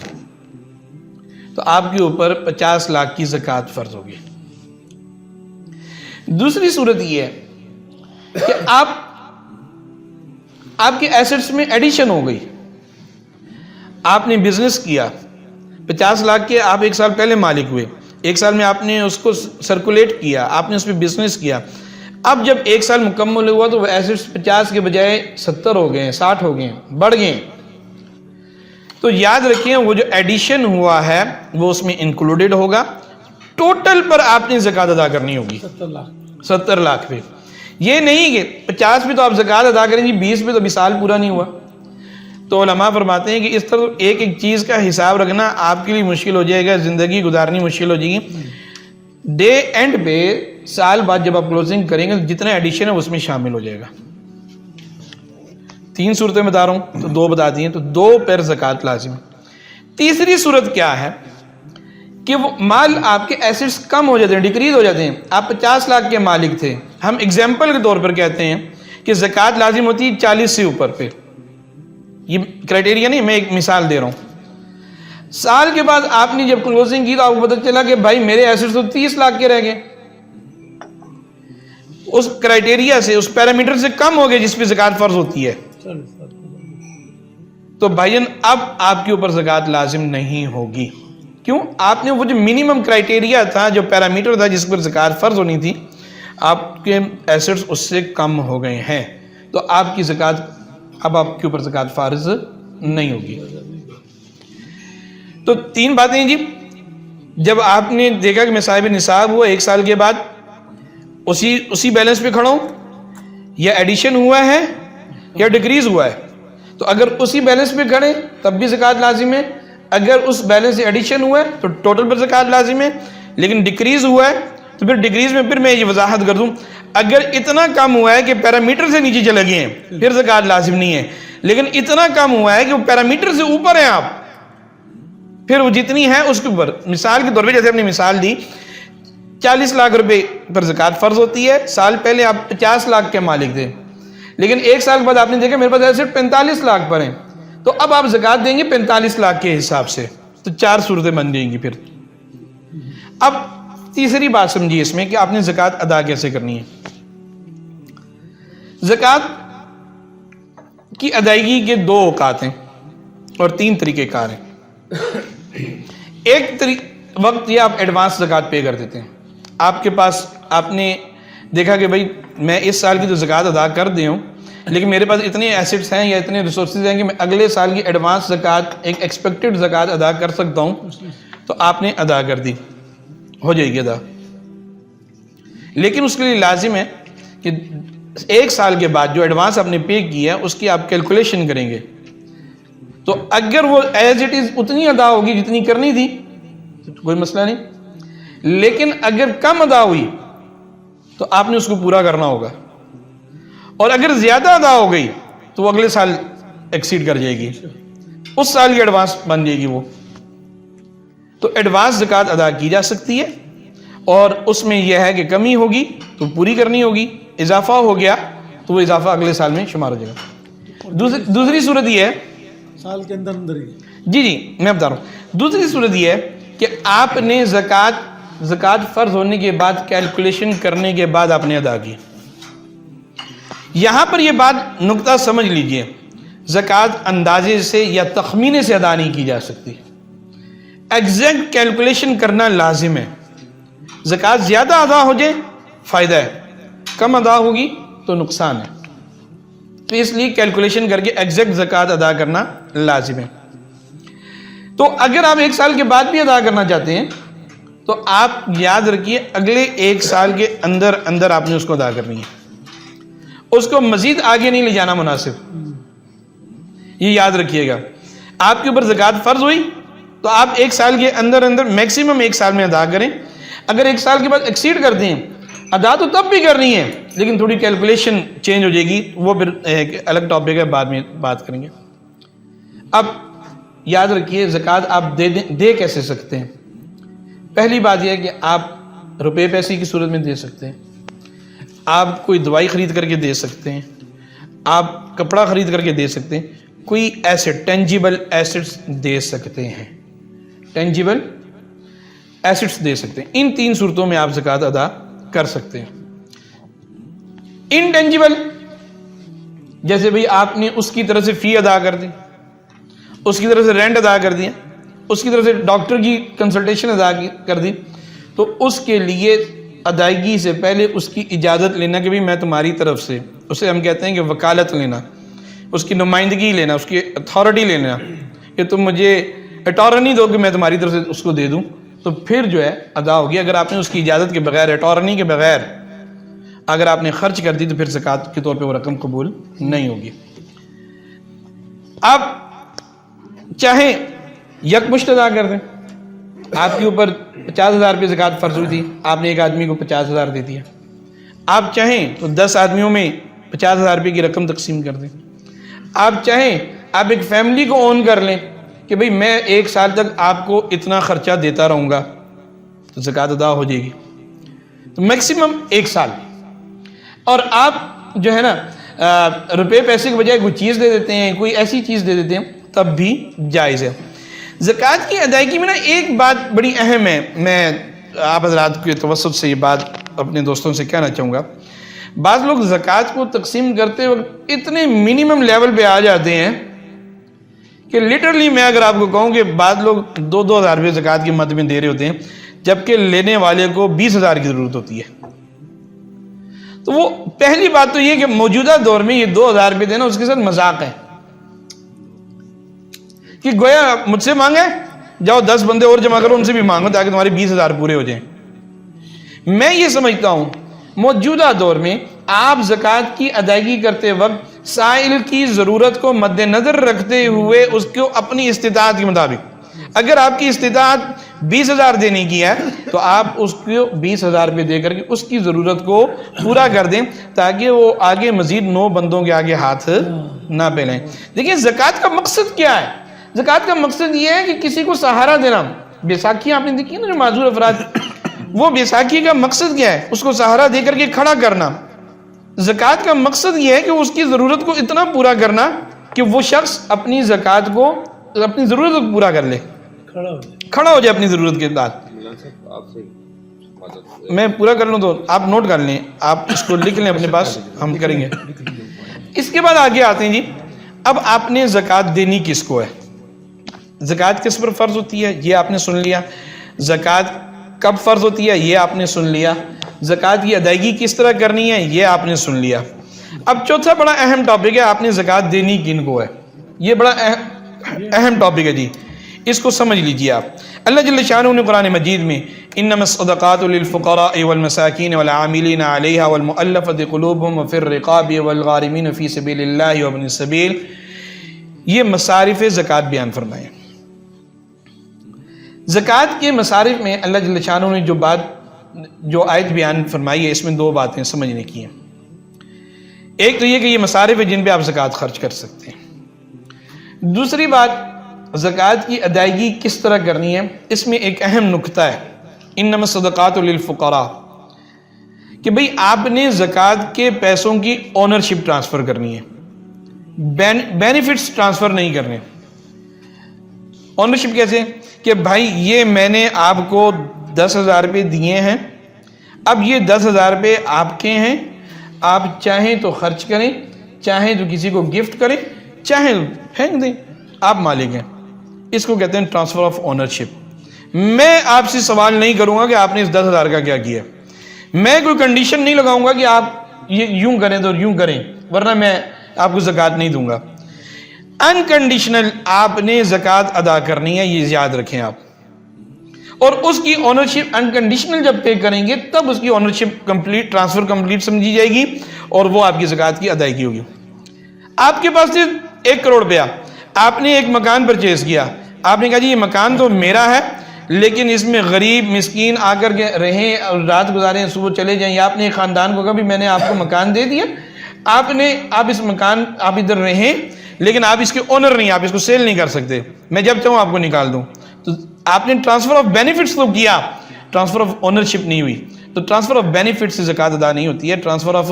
تو آپ کے اوپر 50 لاکھ کی زکوٰۃ فرض ہوگی. دوسری صورت یہ ہے کہ آپ کے ایسٹس میں ایڈیشن ہو گئی، آپ نے بزنس کیا، 50 لاکھ کے آپ 1 سال پہلے مالک ہوئے، 1 سال میں آپ نے اس کو سرکولیٹ کیا، آپ نے اس پہ بزنس کیا. اب جب 1 سال مکمل ہوا تو وہ ایسٹس 50 کے بجائے 70 ہو گئے، 60 ہو گئے، بڑھ گئے. تو یاد رکھیں وہ جو ایڈیشن ہوا ہے وہ اس میں انکلوڈڈ ہوگا. ٹوٹل پر آپ نے زکوٰۃ ادا کرنی ہوگی 70 لاکھ پہ. یہ نہیں کہ 50 پہ تو آپ زکوٰۃ ادا کریں گے، 20 پہ تو ابھی سال پورا نہیں ہوا. تو علماء فرماتے ہیں کہ اس طرح ایک ایک چیز کا حساب رکھنا آپ کے لیے مشکل ہو جائے گا، زندگی گزارنی مشکل ہو جائے گی. ڈے اینڈ پہ سال بعد جب آپ کلوزنگ کریں گے جتنا ایڈیشن ہے اس میں شامل ہو جائے گا. 3 صورتیں بتا رہا ہوں تو 2 بتا دی ہیں، تو 2 پر زکوٰۃ لازم. تیسری صورت کیا ہے کہ وہ مال آپ کے ایسٹس کم ہو جاتے ہیں، ڈیکریز ہو جاتے ہیں. آپ 50 لاکھ کے مالک تھے، ہم ایگزامپل کے طور پر کہتے ہیں کہ زکوٰۃ لازم ہوتی ہے 40 سے اوپر پہ. یہ کرائٹیریا نہیں، میں ایک مثال دے رہا ہوں. سال کے بعد آپ نے جب کلوزنگ کی تو آپ کو پتہ چلا کہ بھائی میرے ایسٹس تو 30 لاکھ کے رہ گئے، اس کرائٹیریا سے، اس پیرامیٹر سے کم ہو گئے جس پہ زکوٰۃ فرض ہوتی ہے. تو بھائین اب آپ کے اوپر زکوٰۃ لازم نہیں ہوگی. کیوں؟ آپ نے وہ جو منیمم کرائٹیریا تھا، جو پیرامیٹر تھا جس پر زکوٰۃ فرض ہونی تھی، آپ کے ایسٹس اس سے کم ہو گئے ہیں، تو آپ کی زکوٰۃ اب آپ کے اوپر زکوٰۃ فرض نہیں ہوگی. تو 3 باتیں جی. جب آپ نے دیکھا کہ میں صاحب نصاب ہوا 1 سال کے بعد اسی بیلنس پہ کھڑا ہوں، یا ایڈیشن ہوا ہے یا ڈیکریز ہوا ہے، تو اگر اسی بیلنس پہ کھڑے تب بھی زکوٰۃ لازم ہے، اگر اس بیلنس سے ایڈیشن ہوا ہے تو ٹوٹل پر زکوٰۃ لازم ہے، لیکن ڈکریز ہوا ہے تو پھر ڈکریز میں پھر میں یہ وضاحت کر دوں، اگر اتنا کم ہوا ہے کہ پیرامیٹر سے نیچے چلے گئے ہیں پھر زکوٰۃ لازم نہیں ہے، لیکن اتنا کم ہوا ہے کہ وہ پیرامیٹر سے اوپر ہیں آپ، پھر وہ جتنی ہے اس کے اوپر، مثال کے طور پہ جیسے ہم نے مثال دی 40 لاکھ روپے پر زکوٰۃ فرض ہوتی ہے، سال پہلے آپ 50 لاکھ کے مالک تھے، لیکن ایک سال بعد آپ نے دیکھا میرے پاس ایسٹ 45 لاکھ پر ہیں، تو اب آپ زکوٰۃ دیں گے 45 لاکھ کے حساب سے، تو 4 صورتیں بن جائیں گی پھر۔ اب تیسری بات سمجھیے اس میں کہ آپ نے زکوٰۃ ادا کیسے کرنی ہے۔ زکوٰۃ کی ادائیگی کے 2 اوقات ہیں اور 3 طریقے کار ہیں۔ ایک وقت یہ آپ ایڈوانس زکوٰۃ پے کر دیتے ہیں، آپ کے پاس آپ نے دیکھا کہ بھائی میں اس سال کی تو زکوٰۃ ادا کر دے ہوں، لیکن میرے پاس اتنے ایسٹس ہیں یا اتنے ریسورسز ہیں کہ میں اگلے سال کی ایڈوانس زکوٰۃ ایک ایکسپیکٹڈ زکوٰۃ ادا کر سکتا ہوں، تو آپ نے ادا کر دی، ہو جائے گی ادا، لیکن اس کے لیے لازم ہے کہ 1 سال کے بعد جو ایڈوانس آپ نے پے کیا ہے اس کی آپ کیلکولیشن کریں گے، تو اگر وہ ایز اٹ از اتنی ادا ہوگی جتنی کرنی تھی تو کوئی مسئلہ نہیں، لیکن اگر کم ادا ہوئی تو آپ نے اس کو پورا کرنا ہوگا، اور اگر زیادہ ادا ہو گئی تو وہ اگلے سال ایکسیڈ کر جائے گی، اس سال کی ایڈوانس بن جائے گی وہ۔ تو ایڈوانس زکوٰۃ ادا کی جا سکتی ہے، اور اس میں یہ ہے کہ کمی ہوگی تو پوری کرنی ہوگی، اضافہ ہو گیا تو وہ اضافہ اگلے سال میں شمار ہو جائے گا۔ دوسری صورت یہ ہے، سال کے اندر ہی جی میں بتا رہا ہوں، دوسری صورت یہ ہے کہ آپ نے زکوٰۃ فرض ہونے کے بعد کیلکولیشن کرنے کے بعد آپ نے ادا کی۔ یہاں پر یہ بات نقطہ سمجھ لیجئے، زکوٰۃ اندازے سے یا تخمینے سے ادا نہیں کی جا سکتی، ایگزیکٹ کیلکولیشن کرنا لازم ہے۔ زکوٰۃ زیادہ ادا ہو جائے فائدہ ہے، کم ادا ہوگی تو نقصان ہے، تو اس لیے کیلکولیشن کر کے ایگزیکٹ زکوٰۃ ادا کرنا لازم ہے۔ تو اگر آپ 1 سال کے بعد بھی ادا کرنا چاہتے ہیں تو آپ یاد رکھیے اگلے 1 سال کے اندر آپ نے اس کو ادا کرنی ہے، اس کو مزید آگے نہیں لے جانا مناسب، یہ یاد رکھیے گا۔ آپ کے اوپر زکوٰۃ فرض ہوئی تو آپ 1 سال کے اندر میکسیمم 1 سال میں ادا کریں، اگر 1 سال کے بعد ایکسیڈ کرتے ہیں ادا تو تب بھی کرنی ہے، لیکن تھوڑی کیلکولیشن چینج ہو جائے گی، وہ پھر ایک الگ ٹاپک ہے، بعد میں بات کریں گے۔ اب یاد رکھیے زکوٰۃ آپ دے کیسے سکتے ہیں۔ پہلی بات یہ ہے کہ آپ روپے پیسے کی صورت میں دے سکتے ہیں، آپ کوئی دوائی خرید کر کے دے سکتے ہیں، آپ کپڑا خرید کر کے دے سکتے ہیں، کوئی ایسٹ ٹینجیبل ایسٹس دے سکتے ہیں، ٹینجیبل ایسٹس دے سکتے ہیں۔ ان 3 صورتوں میں آپ زکوٰۃ ادا کر سکتے ہیں۔ انٹینجیبل جیسے بھئی آپ نے اس کی طرف سے فی ادا کر دی، اس کی طرف سے رینٹ ادا کر دیا، اس کی طرف سے ڈاکٹر کی کنسلٹیشن ادا کر دی، تو اس کے لیے ادائیگی سے پہلے اس کی اجازت لینا کہ بھی میں تمہاری طرف سے، اسے ہم کہتے ہیں کہ وکالت لینا، اس کی نمائندگی لینا، اس کی اتھارٹی لینا کہ تم مجھے اٹارنی دو کہ میں تمہاری طرف سے اس کو دے دوں، تو پھر جو ہے ادا ہوگی۔ اگر آپ نے اس کی اجازت کے بغیر، اٹارنی کے بغیر اگر آپ نے خرچ کر دی تو پھر زکوٰۃ کے طور پہ وہ رقم قبول نہیں ہوگی۔ آپ چاہیں یکمشت ادا کر دیں، آپ کے اوپر 50,000 روپے زکوٰۃ فرض ہوئی تھی، آپ نے ایک آدمی کو 50,000 دے دیا، آپ چاہیں تو 10 آدمیوں میں 50,000 روپے کی رقم تقسیم کر دیں، آپ چاہیں آپ ایک فیملی کو اون کر لیں کہ بھئی میں 1 سال تک آپ کو اتنا خرچہ دیتا رہوں گا تو زکوٰۃ ادا ہو جائے گی، تو میکسیمم 1 سال۔ اور آپ جو ہے نا روپے پیسے کے بجائے کوئی چیز دے دیتے ہیں، کوئی ایسی چیز دے دیتے ہیں، تب بھی جائز ہے۔ زکوٰۃ کی ادائیگی میں نا ایک بات بڑی اہم ہے، میں آپ حضرات کے توسط سے یہ بات اپنے دوستوں سے کہنا چاہوں گا۔ بعض لوگ زکوٰۃ کو تقسیم کرتے وقت اتنے منیمم لیول پہ آ جاتے ہیں کہ لٹرلی میں اگر آپ کو کہوں کہ بعض لوگ 2,000 روپے زکوٰۃ کی مد میں دے رہے ہوتے ہیں، جبکہ لینے والے کو 20,000 کی ضرورت ہوتی ہے۔ تو وہ پہلی بات تو یہ کہ موجودہ دور میں یہ 2,000 روپے دینا اس کے ساتھ مذاق ہے، کہ گویا مجھ سے مانگے جاؤ 10 بندے اور جمع کرو ان سے بھی مانگو تاکہ تمہارے 20,000 پورے ہو جائیں۔ میں یہ سمجھتا ہوں موجودہ دور میں آپ زکوٰۃ کی ادائیگی کرتے وقت سائل کی ضرورت کو مد نظر رکھتے ہوئے اس کو اپنی استطاعت کے مطابق، اگر آپ کی استطاعت 20,000 دینے کی ہے تو آپ اس کو 20,000 روپے دے کر کے اس کی ضرورت کو پورا کر دیں، تاکہ وہ آگے مزید 9 بندوں کے آگے ہاتھ نہ پھیلیں۔ دیکھیں زکوٰۃ کا مقصد کیا ہے؟ زکوٰۃ کا مقصد یہ ہے کہ کسی کو سہارا دینا۔ بیساکھی آپ نے دیکھی نا جو معذور افراد، وہ بیساکھی کا مقصد کیا ہے؟ اس کو سہارا دے کر کے کھڑا کرنا۔ زکوٰۃ کا مقصد یہ ہے کہ اس کی ضرورت کو اتنا پورا کرنا کہ وہ شخص اپنی زکوٰۃ کو، اپنی ضرورت کو پورا کر لے، کھڑا ہو جائے اپنی ضرورت کے بعد۔ میں پورا کر لوں تو آپ نوٹ کر لیں، آپ اس کو لکھ لیں اپنے پاس، ہم کریں گے۔ اس کے بعد آگے آتے ہیں جی، اب آپ نے زکوٰۃ دینی کس کو ہے؟ زکوٰۃ کس پر فرض ہوتی ہے یہ آپ نے سن لیا۔ زکوٰۃ کب فرض ہوتی ہے یہ آپ نے سن لیا۔ زکوٰۃ کی ادائیگی کس طرح کرنی ہے یہ آپ نے سن لیا۔ اب چوتھا بڑا اہم ٹاپک ہے، آپ نے زکوٰۃ دینی کن کو ہے، یہ بڑا اہم ٹاپک ہے جی، اس کو سمجھ لیجیے آپ۔ اللہ جل شانہ نے قرآن مجید میں انما الصدقات للفقراء والمساکین والعاملین علیہا والمؤلفۃ قلوبہم وفی الرقاب والغارمین فی سبیل اللہ وابن السبیل، یہ مصارف زکوٰۃ بیان فرمائے۔ زکوٰۃ کے مصارف میں اللہ جل شانہ نے جو آیت بیان فرمائی ہے، اس میں 2 باتیں سمجھنے کی ہیں۔ ایک تو یہ کہ یہ مصارف ہے جن پہ آپ زکوٰۃ خرچ کر سکتے ہیں۔ دوسری بات، زکوٰۃ کی ادائیگی کس طرح کرنی ہے، اس میں ایک اہم نکتہ ہے، انما الصدقات للفقراء، کہ بھئی آپ نے زکوٰۃ کے پیسوں کی اونرشپ ٹرانسفر کرنی ہے، بینیفٹس ٹرانسفر نہیں کرنے۔ اونرشپ کیسے؟ کہ بھائی یہ میں نے آپ کو 10,000 روپے دیے ہیں، اب یہ 10,000 روپے آپ کے ہیں، آپ چاہیں تو خرچ کریں، چاہیں تو کسی کو گفٹ کریں، چاہیں پھینک دیں، آپ مالک ہیں۔ اس کو کہتے ہیں ٹرانسفر آف اونرشپ۔ میں آپ سے سوال نہیں کروں گا کہ آپ نے اس 10,000 کا کیا کیا، میں کوئی کنڈیشن نہیں لگاؤں گا کہ آپ یہ یوں کریں تو یوں کریں ورنہ میں آپ کو زکوٰۃ نہیں دوں گا۔ انکنڈیشنل آپ نے زکوٰۃ ادا کرنی ہے، یہ یاد رکھیں آپ، اور اس کی اونرشپ انکنڈیشنل جب پے کریں گے تب اس کی اونرشپ کمپلیٹ، ٹرانسفر کمپلیٹ سمجھی جائے گی اور وہ آپ کی زکوٰۃ کی ادائیگی ہوگی۔ آپ کے پاس 1 کروڑ روپیہ، آپ نے ایک مکان پرچیز کیا، آپ نے کہا جی یہ مکان تو میرا ہے لیکن اس میں غریب مسکین آ کر کے رہیں اور رات گزاریں، صبح چلے جائیں، یا آپ نے ایک خاندان کو کہا بھی میں نے آپ کو مکان دے دیا، آپ اس مکان آپ ادھر رہیں لیکن آپ اس کے اونر نہیں، آپ اس کو سیل نہیں کر سکتے، میں جب چاہوں آپ کو نکال دوں۔ تو آپ نے ٹرانسفر آف بینیفٹس تو کیا، ٹرانسفر آف اونرشپ نہیں ہوئی۔ تو ٹرانسفر آف بینیفٹ سے زکوٰۃ ادا نہیں ہوتی ہے، ٹرانسفر آف،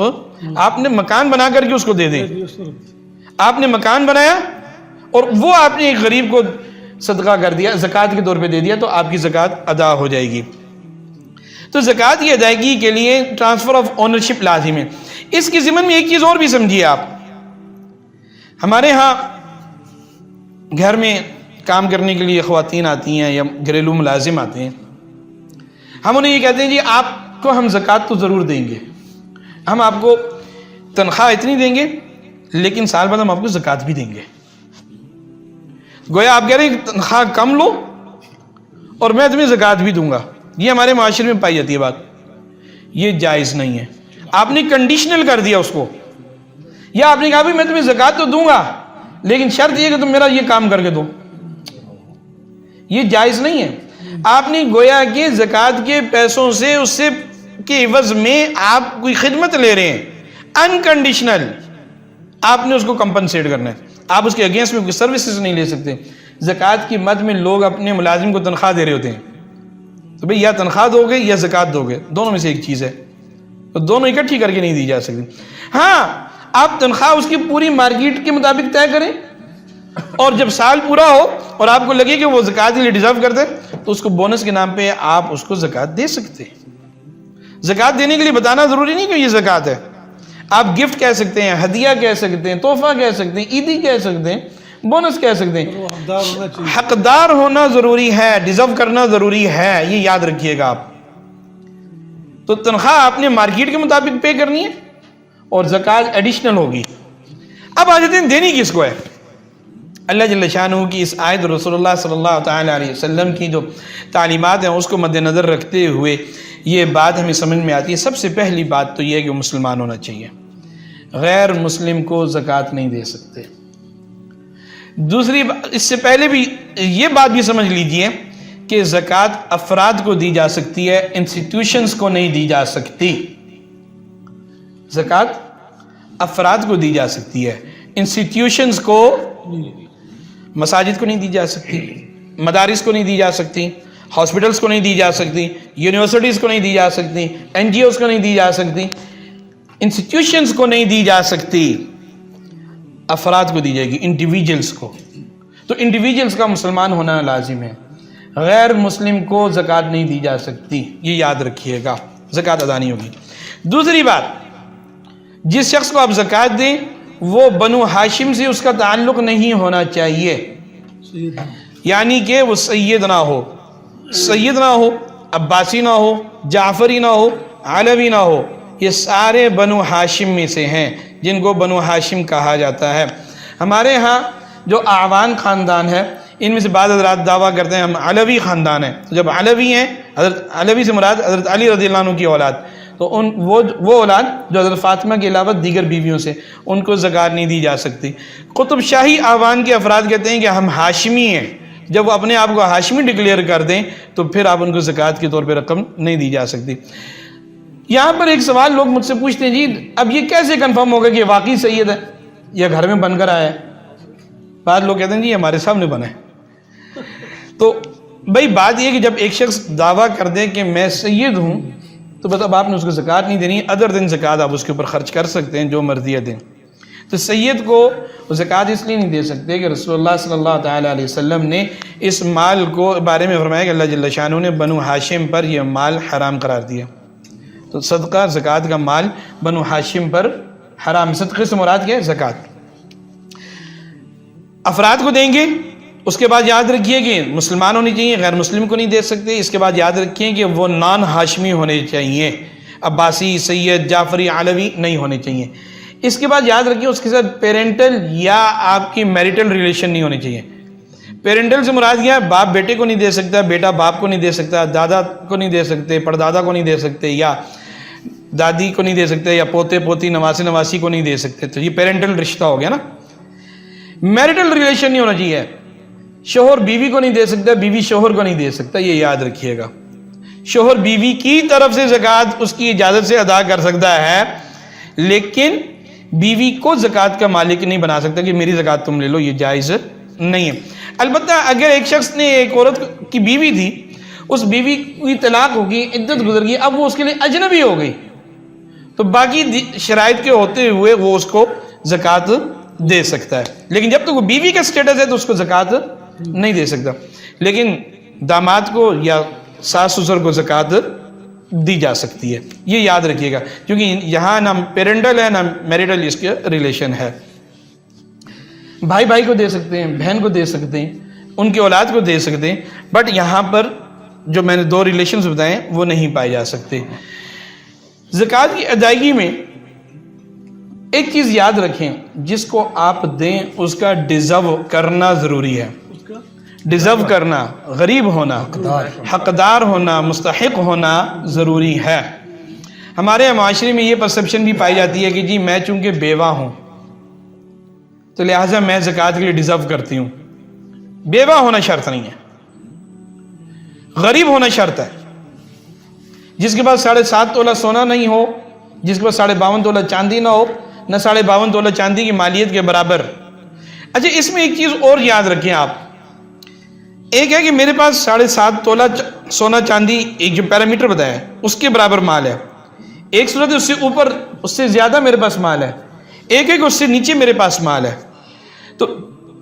آپ نے مکان بنا کر کے اس کو دے دیں، آپ نے مکان بنایا اور وہ آپ نے ایک غریب کو صدقہ کر دیا، زکوٰۃ کے طور پہ دے دیا، تو آپ کی زکوٰۃ ادا ہو جائے گی۔ تو زکوٰۃ کی ادائیگی کے لیے ٹرانسفر آف اونرشپ لازم ہے۔ اس کے ضمن میں ایک چیز اور بھی سمجھیے آپ، ہمارے ہاں گھر میں کام کرنے کے لیے خواتین آتی ہیں یا گھریلو ملازم آتے ہیں، ہم انہیں یہ کہتے ہیں جی آپ کو ہم زکوٰۃ تو ضرور دیں گے، ہم آپ کو تنخواہ اتنی دیں گے لیکن سال بعد ہم آپ کو زکوٰۃ بھی دیں گے۔ گویا آپ کہہ رہے ہیں کہ تنخواہ کم لو اور میں تمہیں زکوٰۃ بھی دوں گا۔ یہ ہمارے معاشرے میں پائی جاتی ہے بات، یہ جائز نہیں ہے۔ آپ نے کنڈیشنل کر دیا اس کو، یا آپ نے کہا بھی میں تمہیں زکوٰۃ تو دوں گا لیکن شرط یہ کہ تم میرا یہ کام کر کے دو، یہ جائز نہیں ہے۔ آپ نے گویا کہ زکوٰۃ کے پیسوں سے اس سے کے عوض میں آپ کوئی خدمت لے رہے ہیں، انکنڈیشنل آپ نے اس کو کمپنسیٹ کرنا ہے، آپ اس کے اگینسٹ میں کوئی سروسز نہیں لے سکتے۔ زکوٰۃ کی مد میں لوگ اپنے ملازم کو تنخواہ دے رہے ہوتے ہیں، تو بھئی یا تنخواہ دو گے یا زکوٰۃ دو گے، دونوں میں سے ایک چیز ہے، تو دونوں اکٹھی کر کے نہیں دی جا سکتی۔ ہاں آپ تنخواہ اس کی پوری مارکیٹ کے مطابق طے کریں، اور جب سال پورا ہو اور آپ کو لگے کہ وہ زکوٰۃ کے لیے ڈیزرو کرتے تو اس کو بونس کے نام پہ آپ اس کو زکوٰۃ دے سکتے ہیں۔ زکوٰۃ دینے کے لیے بتانا ضروری نہیں کہ یہ زکوٰۃ ہے، آپ گفٹ کہہ سکتے ہیں، ہدیہ کہہ سکتے ہیں، تحفہ کہہ سکتے ہیں، عیدی کہہ سکتے ہیں، بونس کہہ سکتے ہیں۔ حقدار ہونا ضروری ہے، ڈیزرو کرنا ضروری ہے، یہ یاد رکھیے گا آپ۔ تو تنخواہ آپ نے مارکیٹ کے مطابق پے کرنی ہے اور زکوٰۃ ایڈیشنل ہوگی۔ اب آ جاتے ہیں دینی کس کو ہے۔ اللہ جل شانہ کی اس آیت رسول اللہ صلی اللہ تعالیٰ علیہ وسلم کی جو تعلیمات ہیں اس کو مد نظر رکھتے ہوئے یہ بات ہمیں سمجھ میں آتی ہے۔ سب سے پہلی بات تو یہ ہے کہ وہ مسلمان ہونا چاہیے۔ غیر مسلم کو زکوٰۃ نہیں دے سکتے۔ دوسری اس سے پہلے بھی یہ بات بھی سمجھ لیجئے کہ زکوٰۃ افراد کو دی جا سکتی ہے، انسٹیٹیوشنز کو نہیں دی جا سکتی۔ زکوٰۃ افراد کو دی جا سکتی ہے، انسٹیٹیوشنز کو، مساجد کو نہیں دی جا سکتی، مدارس کو نہیں دی جا سکتی، ہاسپٹلز کو نہیں دی جا سکتی، یونیورسٹیز کو نہیں دی جا سکتی، این جی اوز کو نہیں دی جا سکتی، انسٹیٹیوشنز کو نہیں دی جا سکتی، افراد کو دی جائے گی، انڈیویجلز کو۔ تو انڈیویجلز کا مسلمان ہونا لازم ہے، غیر مسلم کو زکوٰۃ نہیں دی جا سکتی، یہ یاد رکھیے گا، زکوٰۃ ادا نہیں ہوگی۔ دوسری بات، جس شخص کو آپ زکوٰۃ دیں وہ بنو ہاشم سے اس کا تعلق نہیں ہونا چاہیے، یعنی کہ وہ سید نہ ہو، سید نہ ہو، عباسی نہ ہو، جعفری نہ ہو، علوی نہ ہو، یہ سارے بنو ہاشم میں سے ہیں جن کو بنو ہاشم کہا جاتا ہے۔ ہمارے ہاں جو اعوان خاندان ہے، ان میں سے بعض حضرات دعویٰ کرتے ہیں ہم علوی خاندان ہیں، تو جب علوی ہیں، حضرت علوی سے مراد حضرت علی رضی اللہ عنہ کی اولاد، تو وہ اولاد جو حضرت فاطمہ کے علاوہ دیگر بیویوں سے، ان کو زکوٰۃ نہیں دی جا سکتی۔ قطب شاہی اعوان کے افراد کہتے ہیں کہ ہم ہاشمی ہیں، جب وہ اپنے آپ کو ہاشمی ڈکلیئر کر دیں تو پھر آپ ان کو زکوٰۃ کے طور پہ رقم نہیں دی جا سکتی۔ یہاں پر ایک سوال لوگ مجھ سے پوچھتے ہیں، جی اب یہ کیسے کنفرم ہوگا کہ واقعی سید ہے یا گھر میں بن کر آیا ہے؟ بعض لوگ کہتے ہیں جی ہمارے سامنے بنا ہے۔ تو بھائی بات یہ کہ جب ایک شخص دعویٰ کر دے کہ میں سید ہوں تو بس اب آپ نے اس کو زکوٰۃ نہیں دینی، ادر دن زکوٰۃ آپ اس کے اوپر خرچ کر سکتے ہیں، جو مرضی ہے دیں۔ تو سید کو زکوٰۃ اس لیے نہیں دے سکتے کہ رسول اللہ صلی اللہ تعالیٰ علیہ وسلم نے اس مال کو بارے میں فرمایا کہ اللہ جل شانہ نے بنو ہاشم پر یہ مال حرام قرار دیا، تو صدقہ زکوٰۃ کا مال بنو ہاشم پر حرام۔ صدقے سے مراد کیا ہے؟ زکوٰۃ۔ افراد کو دیں گے، اس کے بعد یاد رکھیے کہ مسلمان ہونے چاہیے، غیر مسلم کو نہیں دے سکتے۔ اس کے بعد یاد رکھیے کہ وہ نان ہاشمی ہونے چاہیے، عباسی، سید، جعفری، علوی نہیں ہونے چاہیے۔ اس کے بعد یاد رکھیے اس کے ساتھ پیرنٹل یا آپ کی میریٹل ریلیشن نہیں ہونے چاہیے۔ پیرنٹل سے مراد کیا ہے؟ باپ بیٹے کو نہیں دے سکتا، بیٹا باپ کو نہیں دے سکتا، دادا کو نہیں دے سکتے، پردادا کو نہیں دے سکتے، یا دادی کو نہیں دے سکتے، یا پوتے پوتی نواسی نواسی کو نہیں دے سکتے۔ تو یہ پیرنٹل رشتہ ہو گیا نا۔ میریٹل ریلیشن نہیں ہونا چاہیے، شوہر بیوی کو نہیں دے سکتا، بیوی شوہر کو نہیں دے سکتا، یہ یاد رکھیے گا۔ شوہر بیوی کی طرف سے زکوٰۃ اس کی اجازت سے ادا کر سکتا ہے، لیکن بیوی کو زکوٰۃ کا مالک نہیں بنا سکتا کہ میری زکوٰۃ تم لے لو، یہ جائز نہیں ہے۔ البتہ اگر ایک شخص نے ایک عورت کی بیوی تھی، اس بیوی کی طلاق ہوگی، عدت گزر گئی، اب وہ اس کے لیے اجنبی ہو گئی، تو باقی شرائط کے ہوتے ہوئے وہ اس کو زکوٰۃ دے سکتا ہے، لیکن جب تک وہ بیوی کا سٹیٹس ہے تو اس کو زکوٰۃ نہیں دے سکتا۔ لیکن داماد کو یا ساس سسر کو زکوٰۃ دی جا سکتی ہے، یہ یاد رکھیے گا، کیونکہ یہاں نہ پیرنٹل ہے نہ میریٹل اس کے ریلیشن ہے۔ بھائی بھائی کو دے سکتے ہیں، بہن کو دے سکتے ہیں، ان کی اولاد کو دے سکتے ہیں، بٹ یہاں پر جو میں نے دو ریلیشنز بتائے ہیں وہ نہیں پائے جا سکتے۔ زکوٰۃ کی ادائیگی میں ایک چیز یاد رکھیں، جس کو آپ دیں اس کا ڈیزرو کرنا ضروری ہے۔ ڈیزرو کرنا، غریب ہونا، حقدار ہونا، مستحق ہونا ضروری ہے۔ ہمارے معاشرے میں یہ پرسپشن بھی پائی جاتی ہے کہ جی میں چونکہ بیوہ ہوں تو لہٰذا میں زکوٰۃ کے لیے ڈیزرو کرتی ہوں۔ بیوہ ہونا شرط نہیں ہے، غریب ہونا شرط ہے۔ جس کے پاس 7.5 تولہ سونا نہیں ہو، جس کے پاس 52.5 تولہ چاندی نہ ہو، نہ 52.5 تولہ چاندی کی مالیت کے برابر۔ اچھا اس میں ایک چیز اور یاد رکھیں آپ، ایک ہے کہ میرے پاس 7.5 تولہ سونا چاندی ایک جو پیرامیٹر بتایا ہے اس کے برابر مال ہے، ایک صورت ہے اس سے اوپر اس سے زیادہ میرے پاس مال ہے، ایک ہے کہ اس سے نیچے میرے پاس مال ہے۔ تو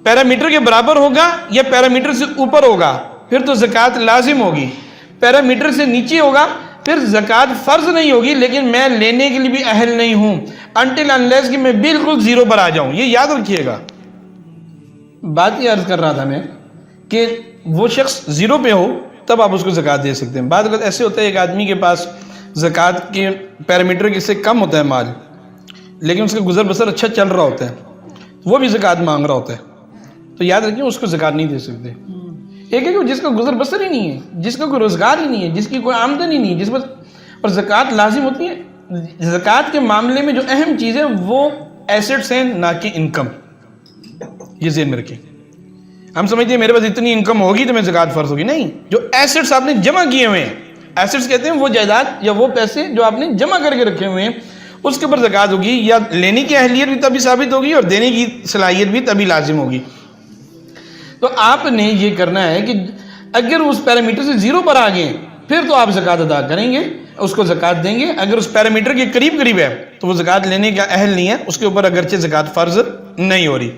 پیرامیٹر کے برابر ہوگا یا پیرامیٹر سے اوپر ہوگا پھر تو زکوٰۃ لازم ہوگی، پیرامیٹر سے نیچے ہوگا پھر زکوٰۃ فرض نہیں ہوگی، لیکن میں لینے کے لیے بھی اہل نہیں ہوں انٹل انلیس کہ میں بالکل زیرو پر آ جاؤں۔ یہ یاد رکھیے گا۔ بات یہ عرض کر رہا تھا میں کہ وہ شخص زیرو پہ ہو تب آپ اس کو زکوٰۃ دے سکتے ہیں۔ بعض اوقات ایسے ہوتا ہے ایک آدمی کے پاس زکوٰۃ کے پیرامیٹر کے سے کم ہوتا ہے مال، لیکن اس کا گزر بسر اچھا چل رہا ہوتا ہے، وہ بھی زکوٰۃ مانگ رہا ہوتا ہے، تو یاد رکھیں اس کو زکوٰۃ نہیں دے سکتے۔ ایک ہے کہ جس کا گزر بسر ہی نہیں ہے، جس کا کوئی روزگار ہی نہیں ہے، جس کی کوئی آمدن ہی نہیں ہے، جس پر زکوٰۃ لازم ہوتی ہے، زکوٰۃ کے معاملے میں جو اہم چیز ہے وہ ایسٹس ہیں، نہ کہ انکم. یہ ذہن میں رکھیں. ہم سمجھتے ہیں میرے پاس اتنی انکم ہوگی تو میں زکوٰۃ فرض ہوگی. نہیں، جو ایسٹس آپ نے جمع کیے ہوئے ہیں، ایسٹس کہتے ہیں وہ جائیداد یا وہ پیسے جو آپ نے جمع کر کے رکھے ہوئے ہیں، اس کے اوپر زکوٰۃ ہوگی. یا لینے کی اہلیت بھی تبھی ثابت ہوگی اور دینے کی صلاحیت بھی تبھی لازم ہوگی. تو آپ نے یہ کرنا ہے کہ اگر اس پیرامیٹر سے زیرو پر آ گئے پھر تو آپ زکوٰۃ ادا کریں گے، اس کو زکوٰۃ دیں گے. اگر اس پیرامیٹر کے قریب قریب ہے تو وہ زکوٰۃ لینے کا اہل نہیں ہے، اس کے اوپر اگرچہ زکوٰۃ فرض نہیں ہو رہی.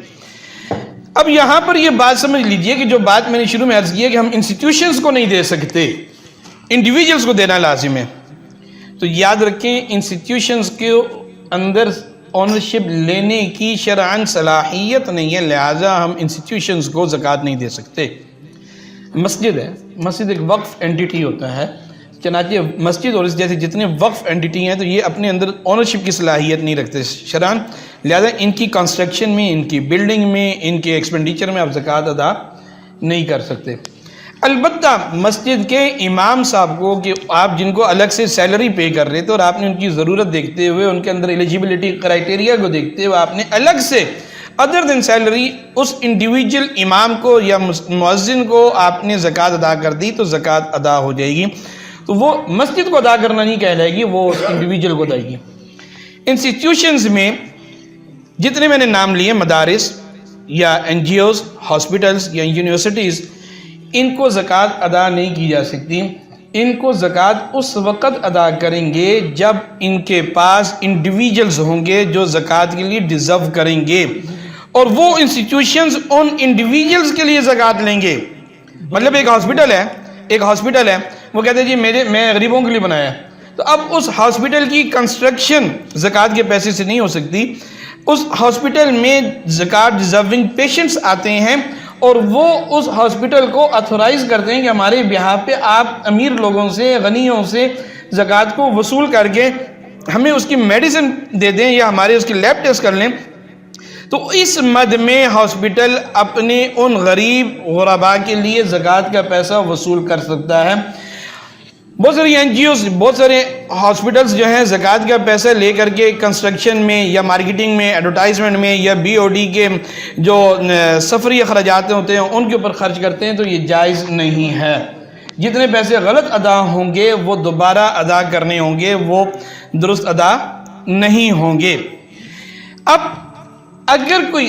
اب یہاں پر یہ بات سمجھ لیجئے کہ جو بات میں نے شروع میں عرض کی ہے کہ ہم انسٹیٹیوشنز کو نہیں دے سکتے، انڈیویجولز کو دینا لازم ہے. تو یاد رکھیں انسٹیٹیوشنز کے اندر اونرشپ لینے کی شرعاً صلاحیت نہیں ہے، لہٰذا ہم انسٹیٹیوشنز کو زکوٰۃ نہیں دے سکتے. مسجد ہے، مسجد ایک وقف اینٹیٹی ہوتا ہے، چنانچہ مسجد اور اس جیسے جتنے وقف اینٹیٹی ہیں تو یہ اپنے اندر اونرشپ کی صلاحیت نہیں رکھتے شرعاً، لہذا ان کی کنسٹرکشن میں، ان کی بلڈنگ میں، ان کے ایکسپینڈیچر میں آپ زکوٰۃ ادا نہیں کر سکتے. البتہ مسجد کے امام صاحب کو کہ آپ جن کو الگ سے سیلری پے کر رہے تھے اور آپ نے ان کی ضرورت دیکھتے ہوئے ان کے اندر ایلیجیبلٹی کرائٹیریا کو دیکھتے ہوئے آپ نے الگ سے ادر دین سیلری اس انڈیویجول امام کو یا مؤذن کو آپ نے زکوٰۃ ادا کر دی تو زکوٰۃ ادا ہو جائے گی. تو وہ مسجد کو ادا کرنا نہیں کہلائے گی، وہ انڈیویجول کو ادا گی. انسٹیٹیوشنز میں جتنے میں نے نام لیے، مدارس یا این جی اوز، ہاسپٹلز یا یونیورسٹیز، ان کو زکوٰۃ ادا نہیں کی جا سکتی. ان کو زکوٰۃ اس وقت ادا کریں گے جب ان کے پاس انڈیویجولز ہوں گے جو زکوٰۃ کے لیے ڈیزرو کریں گے، اور وہ انسٹیٹیوشنز ان انڈیویجولز کے لیے زکوٰۃ لیں گے. مطلب ایک ہاسپٹل ہے، وہ کہتے ہیں جی میں غریبوں کے لیے بنایا ہے، تو اب اس ہاسپٹل کی کنسٹرکشن زکوٰۃ کے پیسے سے نہیں ہو سکتی. اس ہاسپٹل میں زکوٰۃ ڈیزرونگ پیشنٹس آتے ہیں اور وہ اس ہاسپٹل کو اتھورائز کرتے ہیں کہ ہمارے بہاف پہ آپ امیر لوگوں سے، غنیوں سے زکوٰۃ کو وصول کر کے ہمیں اس کی میڈیسن دے دیں یا ہمارے اس کی لیب ٹیسٹ کر لیں. تو اس مد میں ہاسپٹل اپنے ان غریب غرباء کے لیے زکوٰۃ کا پیسہ وصول کر سکتا ہے. بہت ساری این جی اوز، بہت سارے ہاسپٹلز جو ہیں زکوٰۃ کا پیسہ لے کر کے کنسٹرکشن میں یا مارکیٹنگ میں، ایڈورٹائزمنٹ میں یا بی او ڈی کے جو سفری اخراجات ہوتے ہیں ان کے اوپر خرچ کرتے ہیں، تو یہ جائز نہیں ہے. جتنے پیسے غلط ادا ہوں گے وہ دوبارہ ادا کرنے ہوں گے، وہ درست ادا نہیں ہوں گے. اب اگر کوئی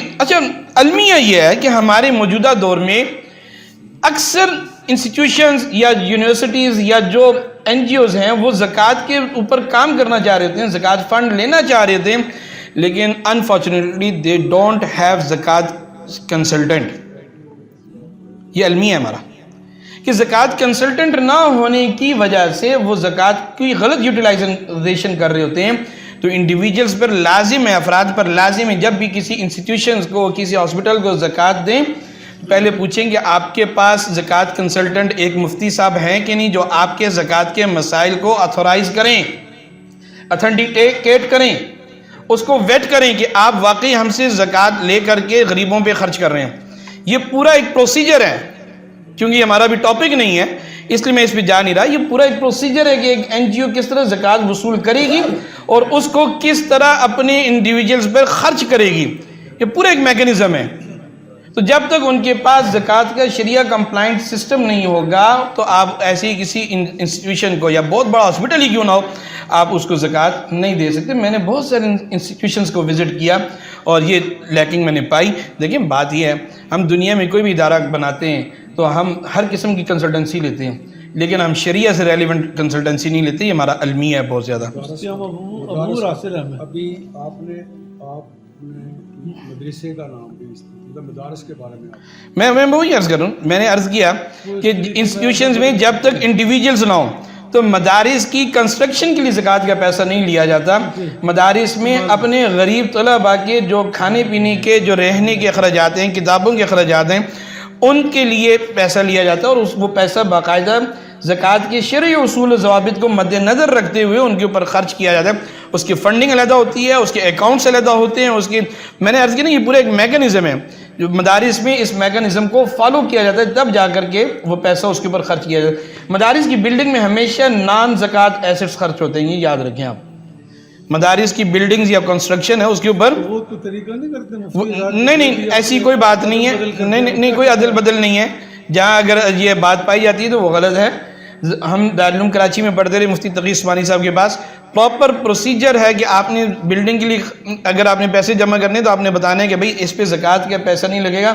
المیہ یہ ہے کہ ہمارے موجودہ دور میں اکثر انسٹیٹیوشنز یا یونیورسٹیز یا جو این جی اوز ہیں وہ زکوٰۃ کے اوپر کام کرنا چاہ رہے تھے، زکوٰۃ فنڈ لینا چاہ رہے تھے، لیکن انفارچونیٹلی دے ڈونٹ ہیو زکوٰۃ کنسلٹنٹ. یہ المیہ ہے ہمارا کہ زکوٰۃ کنسلٹنٹ نہ ہونے کی وجہ سے وہ زکوٰۃ کی غلط یوٹیلائزیشن کر رہے ہوتے ہیں. تو انڈیویجولز پر لازم ہے، افراد پر لازم ہے، جب بھی کسی انسٹیٹیوشنز کو، کسی ہاسپٹل کو زکوٰۃ دیں پہلے پوچھیں کہ آپ کے پاس زکوٰۃ کنسلٹنٹ ایک مفتی صاحب ہیں کہ نہیں جو آپ کے زکوٰۃ کے مسائل کو اتھورائز کریں، اتھینٹیکیٹ کریں، اس کو ویٹ کریں کہ آپ واقعی ہم سے زکوٰۃ لے کر کے غریبوں پہ خرچ کر رہے ہیں. یہ پورا ایک پروسیجر ہے، کیونکہ یہ ہمارا بھی ٹاپک نہیں ہے اس لیے میں اس پہ جا نہیں رہا. یہ پورا ایک پروسیجر ہے کہ ایک این جی او کس طرح زکوٰۃ وصول کرے گی اور اس کو کس طرح اپنے انڈیویجولز پر خرچ کرے گی. یہ پورا ایک میکینزم ہے. تو جب تک ان کے پاس زکوٰۃ کا شریعہ کمپلائنٹ سسٹم نہیں ہوگا تو آپ ایسی کسی انسٹیٹیوشن کو، یا بہت بڑا ہاسپٹل ہی کیوں نہ ہو، آپ اس کو زکوٰۃ نہیں دے سکتے. میں نے بہت سارے انسٹیٹیوشنز کو وزٹ کیا اور یہ لیکنگ میں نے پائی. دیکھیں بات یہ ہے، ہم دنیا میں کوئی بھی ادارہ بناتے ہیں تو ہم ہر قسم کی کنسلٹنسی لیتے ہیں، لیکن ہم شریعہ سے ریلیونٹ کنسلٹنسی نہیں لیتے. یہ ہمارا المیہ ہے بہت زیادہ. ابو راسل احمد، ابھی آپ نے مدرسے کا نام بھی مدارس کے بارے میں میں وہی عرض کروں، میں نے عرض کیا کہ انسٹیٹیوشنز میں جب تک انڈیویجولز نہ ہوں تو مدارس کی کنسٹرکشن کے لیے زکوٰۃ کا پیسہ نہیں لیا جاتا. مدارس میں اپنے غریب طلباء کے جو کھانے پینے کے، جو رہنے کے اخراجات ہیں، کتابوں کے اخراجات ہیں، ان کے لیے پیسہ لیا جاتا ہے اور وہ پیسہ باقاعدہ زکوٰۃ کے شرعی اصول و ضوابط کو مد نظر رکھتے ہوئے ان کے اوپر خرچ کیا جاتا ہے. اس کی فنڈنگ علیحدہ ہوتی ہے، اس کے اکاؤنٹس علیحدہ ہوتے ہیں، اس کی میں نے عرض کی نا یہ پورا ایک میکینزم ہے. جو مدارس میں اس میکینزم کو فالو کیا جاتا ہے تب جا کر کے وہ پیسہ اس کے اوپر خرچ کیا جاتا ہے. مدارس کی بلڈنگ میں ہمیشہ نان زکوٰۃ ایسٹس خرچ ہوتے ہیں، یہ یاد رکھیں آپ. مدارس کی بلڈنگز یا کنسٹرکشن ہے اس کے اوپر وہ تو طریقہ نہیں کرتے نہیں ایسی کوئی بات نہیں ہے، نہیں کوئی عدل بدل نہیں ہے. جہاں اگر یہ بات پائی جاتی ہے تو وہ غلط ہے. ہم دارالعلوم کراچی میں پڑھتے رہے مفتی تقی عثمانی صاحب کے پاس، پراپر پروسیجر ہے کہ آپ نے بلڈنگ کے لیے اگر آپ نے پیسے جمع کرنے تو آپ نے بتانا ہے کہ بھئی اس پہ زکوٰۃ کا پیسہ نہیں لگے گا،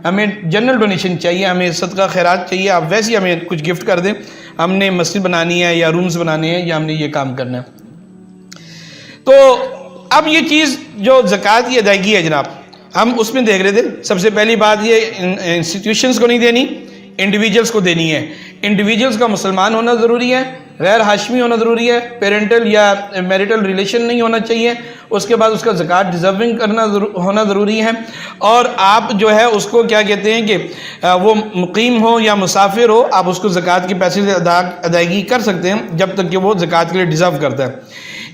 ہمیں جنرل ڈونیشن چاہیے، ہمیں صدقہ خیرات چاہیے، آپ ویسے ہی ہمیں کچھ گفٹ کر دیں، ہم نے مسجد بنانی ہے یا رومز بنانے ہیں یا ہم نے یہ کام کرنا ہے. تو اب یہ چیز جو زکوٰۃ کی ادائیگی ہے جناب، ہم اس میں دیکھ رہے تھے. سب سے پہلی بات یہ انسٹیٹیوشنز کو نہیں دینی، انڈیویجولز کو دینی ہے. انڈیویجولز کا مسلمان ہونا ضروری ہے، غیر ہاشمی ہونا ضروری ہے، پیرنٹل یا میریٹل ریلیشن نہیں ہونا چاہیے. اس کے بعد اس کا زکوٰۃ ڈیزرونگ کرنا ہونا ضروری ہے. اور آپ جو ہے اس کو کیا کہتے ہیں کہ وہ مقیم ہو یا مسافر ہو، آپ اس کو زکوٰۃ کے پیسے سے ادائیگی کر سکتے ہیں جب تک کہ وہ زکوٰۃ کے لیے ڈیزرو کرتا ہے.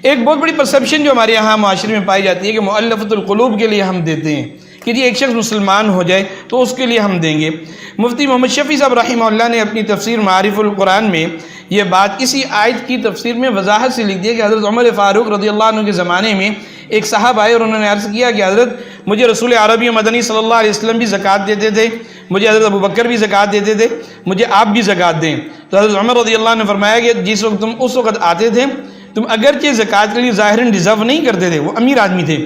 ایک بہت بڑی پرسیپشن جو ہمارے یہاں معاشرے میں پائی جاتی ہے کہ مؤلفۃ القلوب کے لیے ہم دیتے ہیں کہ جی ایک شخص مسلمان ہو جائے تو اس کے لیے ہم دیں گے. مفتی محمد شفیع صاحب رحمہ اللہ نے اپنی تفسیر معارف القرآن میں یہ بات اسی آیت کی تفسیر میں وضاحت سے لکھ دیا کہ حضرت عمر فاروق رضی اللہ عنہ کے زمانے میں ایک صاحب آئے اور انہوں نے عرض کیا کہ حضرت مجھے رسول عربی مدنی صلی اللہ علیہ وسلم بھی زکوٰۃ دیتے تھے، مجھے حضرت ابوبکر بھی زکوٰۃ دیتے تھے، مجھے آپ بھی زکوٰۃ دیں. تو حضرت عمر رضی اللہ عنہ نے فرمایا کہ جس وقت تم اس وقت آتے تھے تم اگرچہ زکوٰۃ کے لیے ظاہراً ڈیزرو نہیں کرتے تھے، وہ امیر آدمی تھے،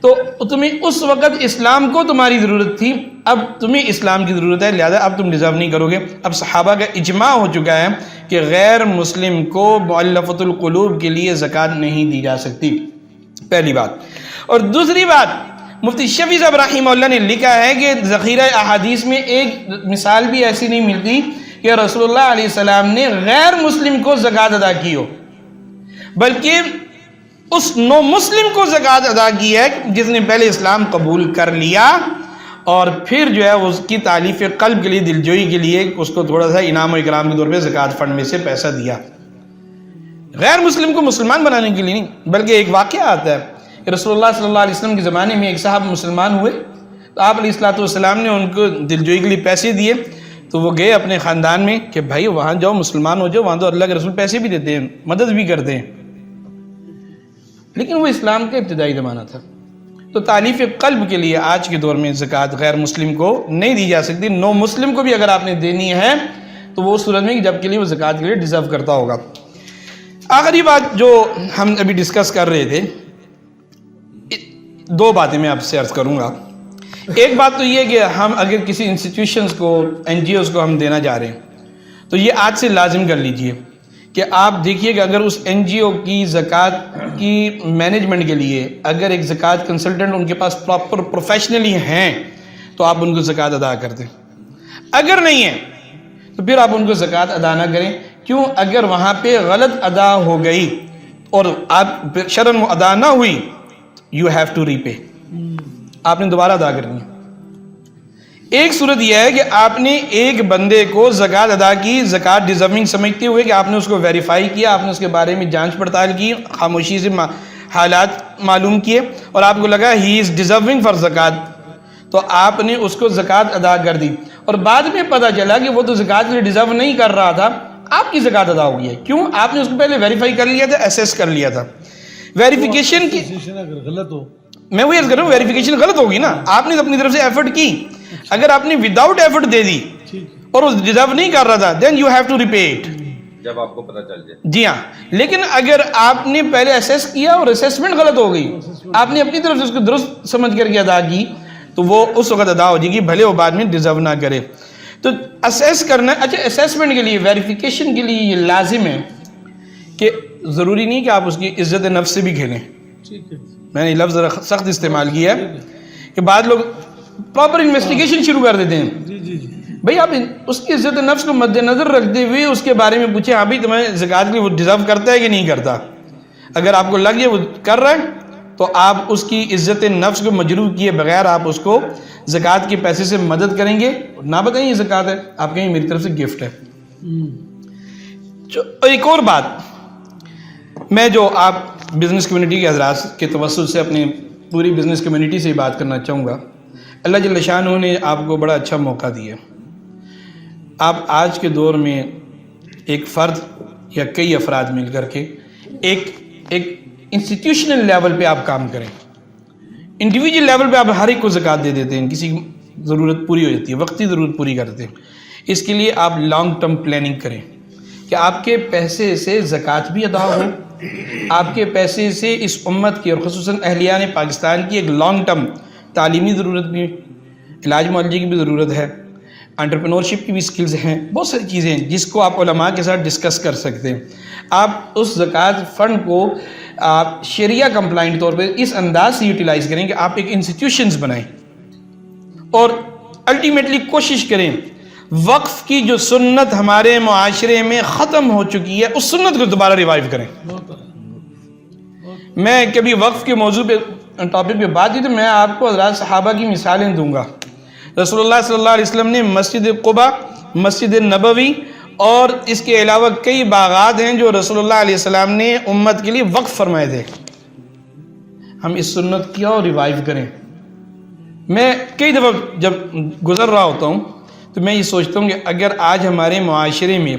تو تمہیں اس وقت اسلام کو تمہاری ضرورت تھی، اب تمہیں اسلام کی ضرورت ہے، لہذا اب تم ڈیزرو نہیں کرو گے. اب صحابہ کا اجماع ہو چکا ہے کہ غیر مسلم کو مؤلفۃ القلوب کے لیے زکوٰۃ نہیں دی جا سکتی، پہلی بات. اور دوسری بات مفتی شفیع صاحب رحمہ اللہ نے لکھا ہے کہ ذخیرہ احادیث میں ایک مثال بھی ایسی نہیں ملتی کہ رسول اللہ علیہ السلام نے غیر مسلم کو زکوٰۃ ادا کی ہو، بلکہ اس نو مسلم کو زکوٰۃ ادا کی ہے جس نے پہلے اسلام قبول کر لیا اور پھر جو ہے اس کی تالیف قلب کے لیے، دلجوئی کے لیے اس کو تھوڑا سا انعام و اکرام کے طور پہ زکوٰۃ فنڈ میں سے پیسہ دیا. غیر مسلم کو مسلمان بنانے کے لیے نہیں. بلکہ ایک واقعہ آتا ہے کہ رسول اللہ صلی اللہ علیہ وسلم کے زمانے میں ایک صاحب مسلمان ہوئے تو آپ علیہ الصلوۃ والسلام نے ان کو دلجوئی کے لیے پیسے دیے. تو وہ گئے اپنے خاندان میں کہ بھائی وہاں جاؤ، مسلمان ہو جاؤ، وہاں تو اللہ کے رسول پیسے بھی دیتے ہیں، مدد بھی کرتے ہیں. لیکن وہ اسلام کا ابتدائی زمانہ تھا. تو تالیف قلب کے لیے آج کے دور میں زکوٰۃ غیر مسلم کو نہیں دی جا سکتی. نو مسلم کو بھی اگر آپ نے دینی ہے تو وہ اس صورت میں جب کے لیے وہ زکوٰۃ کے لیے ڈیزرو کرتا ہوگا. آخری بات جو ہم ابھی ڈسکس کر رہے تھے، دو باتیں میں آپ سے عرض کروں گا. ایک بات تو یہ کہ ہم اگر کسی انسٹیٹیوشنز کو، این جی اوز کو ہم دینا جا رہے ہیں تو یہ آج سے لازم کر لیجئے کہ آپ دیکھیے کہ اگر اس این جی او کی زکوٰۃ کی مینجمنٹ کے لیے اگر ایک زکوٰۃ کنسلٹنٹ ان کے پاس پراپر پروفیشنلی ہیں تو آپ ان کو زکوٰۃ ادا کر دیں. اگر نہیں ہے تو پھر آپ ان کو زکوٰۃ ادا نہ کریں. کیوں؟ اگر وہاں پہ غلط ادا ہو گئی اور آپ شرعاً وہ ادا نہ ہوئی، یو ہیو ٹو ری پے، آپ نے دوبارہ ادا کرنی ہے. ایک صورت یہ ہے کہ آپ نے ایک بندے کو زکوٰۃ ادا کی، زکوٰۃ ڈیزرونگ سمجھتے ہوئے کہ آپ نے اس کو ویریفائی کیا، آپ نے اس کے بارے میں جانچ پڑتال کی، خاموشی سے حالات معلوم کیے اور آپ کو لگا ہی از ڈیزرونگ فار زکوٰۃ، تو آپ نے اس کو زکوٰۃ ادا کر دی. اور بعد میں پتہ چلا کہ وہ تو زکوٰۃ کے لیے ڈیزرو نہیں کر رہا تھا، آپ کی زکوٰۃ ادا ہو گئی ہے. کیوں؟ آپ نے اس کو پہلے ویریفائی کر لیا تھا، ایسیس کر لیا تھا. ویریفیکیشن کی اگر غلط ہو، میں وہی عرض کر رہا ہوں، ویریفیکیشن غلط ہوگی نا. آپ نے اپنی طرف سے ایفرٹ کی، اگر آپ نے وداؤٹ ایفرٹ دے دی اور وہ ڈیزرو نہیں کر رہا تھا then you have to repay it, جب آپ کو پتہ چل جائے. جی ہاں. لیکن اگر آپ نے پہلے اسیس کیا اور اسیسمنٹ غلط ہو گئی، آپ نے اپنی طرف سے اس کو درست سمجھ کر کے ادا کی تو وہ اس وقت ادا ہو جائے گی، بھلے وہ بعد میں ڈیزرو نہ کرے. تو اسیس کرنا، اچھا اسیسمنٹ کے لیے، ویریفیکیشن کے لیے یہ لازم ہے کہ ضروری نہیں کہ آپ اس کی عزت نفس سے بھی کھیلیں. میں نے یہ لفظ ذرا سخت استعمال کیا ہے کہ بعض لوگ پراپر انویسٹیگیشن شروع کر دیتے ہیں. بھئی آپ اس کی عزت نفس کو مد نظر رکھتے ہوئے اس کے بارے میں پوچھیں، ہاں بھائی تمہیں زکوٰۃ کے لیے وہ ڈیزرو کرتا ہے کہ نہیں کرتا. اگر آپ کو لگ جائے وہ کر رہا ہے تو آپ اس کی عزت نفس کو مجروح کیے بغیر آپ اس کو زکوٰۃ کے پیسے سے مدد کریں گے. نہ بتائیں یہ زکوٰۃ ہے، آپ کہیں میری طرف سے گفٹ ہے. ایک اور بات، میں جو آپ بزنس کمیونٹی کے حضرات کے توسط سے اپنی پوری بزنس کمیونٹی سے بات کرنا چاہوں گا. اللہ جل شانہ نے آپ کو بڑا اچھا موقع دیا. آپ آج کے دور میں ایک فرد یا کئی افراد مل کر کے ایک انسٹیٹیوشنل لیول پہ آپ کام کریں. انڈیویجول لیول پہ آپ ہر ایک کو زکوٰۃ دے دیتے ہیں, کسی کی ضرورت پوری ہو جاتی ہے, وقتی ضرورت پوری کرتے ہیں. اس کے لیے آپ لانگ ٹرم پلاننگ کریں کہ آپ کے پیسے سے زکوٰۃ بھی ادا ہو, آپ کے پیسے سے اس امت کی اور خصوصاً اہلیان پاکستان کی ایک لانگ ٹرم تعلیمی ضرورت بھی, علاج معالجے کی بھی ضرورت ہے, انٹرپرینورشپ کی بھی سکلز ہیں, بہت ساری چیزیں ہیں جس کو آپ علماء کے ساتھ ڈسکس کر سکتے ہیں. آپ اس زکوٰۃ فنڈ کو آپ شریعہ کمپلائنٹ طور پہ اس انداز سے یوٹیلائز کریں کہ آپ ایک انسٹیٹیوشنز بنائیں اور الٹیمیٹلی کوشش کریں وقف کی جو سنت ہمارے معاشرے میں ختم ہو چکی ہے اس سنت کو دوبارہ ریوائیو کریں. میں کبھی وقف کے موضوع پہ ٹاپک پہ بات کی تو میں آپ کو حضرات صحابہ کی مثالیں دوں گا. رسول اللہ صلی اللہ علیہ وسلم نے مسجد قباء, مسجد نبوی اور اس کے علاوہ کئی باغات ہیں جو رسول اللہ علیہ السلام نے امت کے لیے وقف فرمائے تھے. ہم اس سنت کیا ریوائیو کریں. میں کئی دفعہ جب گزر رہا ہوتا ہوں تو میں یہ سوچتا ہوں کہ اگر آج ہمارے معاشرے میں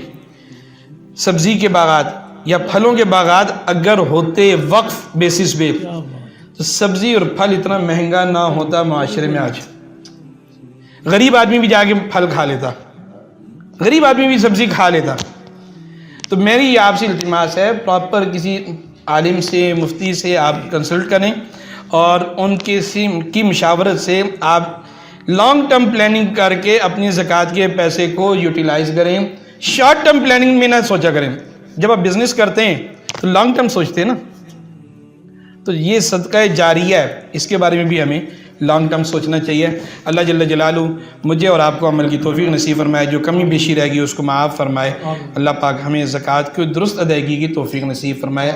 سبزی کے باغات یا پھلوں کے باغات اگر ہوتے وقف بیسس پہ تو سبزی اور پھل اتنا مہنگا نہ ہوتا معاشرے میں. آج غریب آدمی بھی جا کے پھل کھا لیتا, غریب آدمی بھی سبزی کھا لیتا. تو میری یہ آپ سے التماس ہے, پراپر کسی عالم سے, مفتی سے آپ کنسلٹ کریں اور ان کی مشاورت سے آپ لانگ ٹرم پلاننگ کر کے اپنی زکوٰۃ کے پیسے کو یوٹیلائز کریں. شارٹ ٹرم پلاننگ میں نہ سوچا کریں. جب آپ بزنس کرتے ہیں تو لانگ ٹرم سوچتے ہیں نا. تو یہ صدقہ جاریہ ہے, اس کے بارے میں بھی ہمیں لانگ ٹرم سوچنا چاہیے. اللہ جل جلالہ مجھے اور آپ کو عمل کی توفیق نصیب فرمائے, جو کمی بیشی رہ گئی اس کو معاف فرمائے. اللہ پاک ہمیں زکوٰۃ کی درست ادائیگی کی توفیق نصیب فرمائے.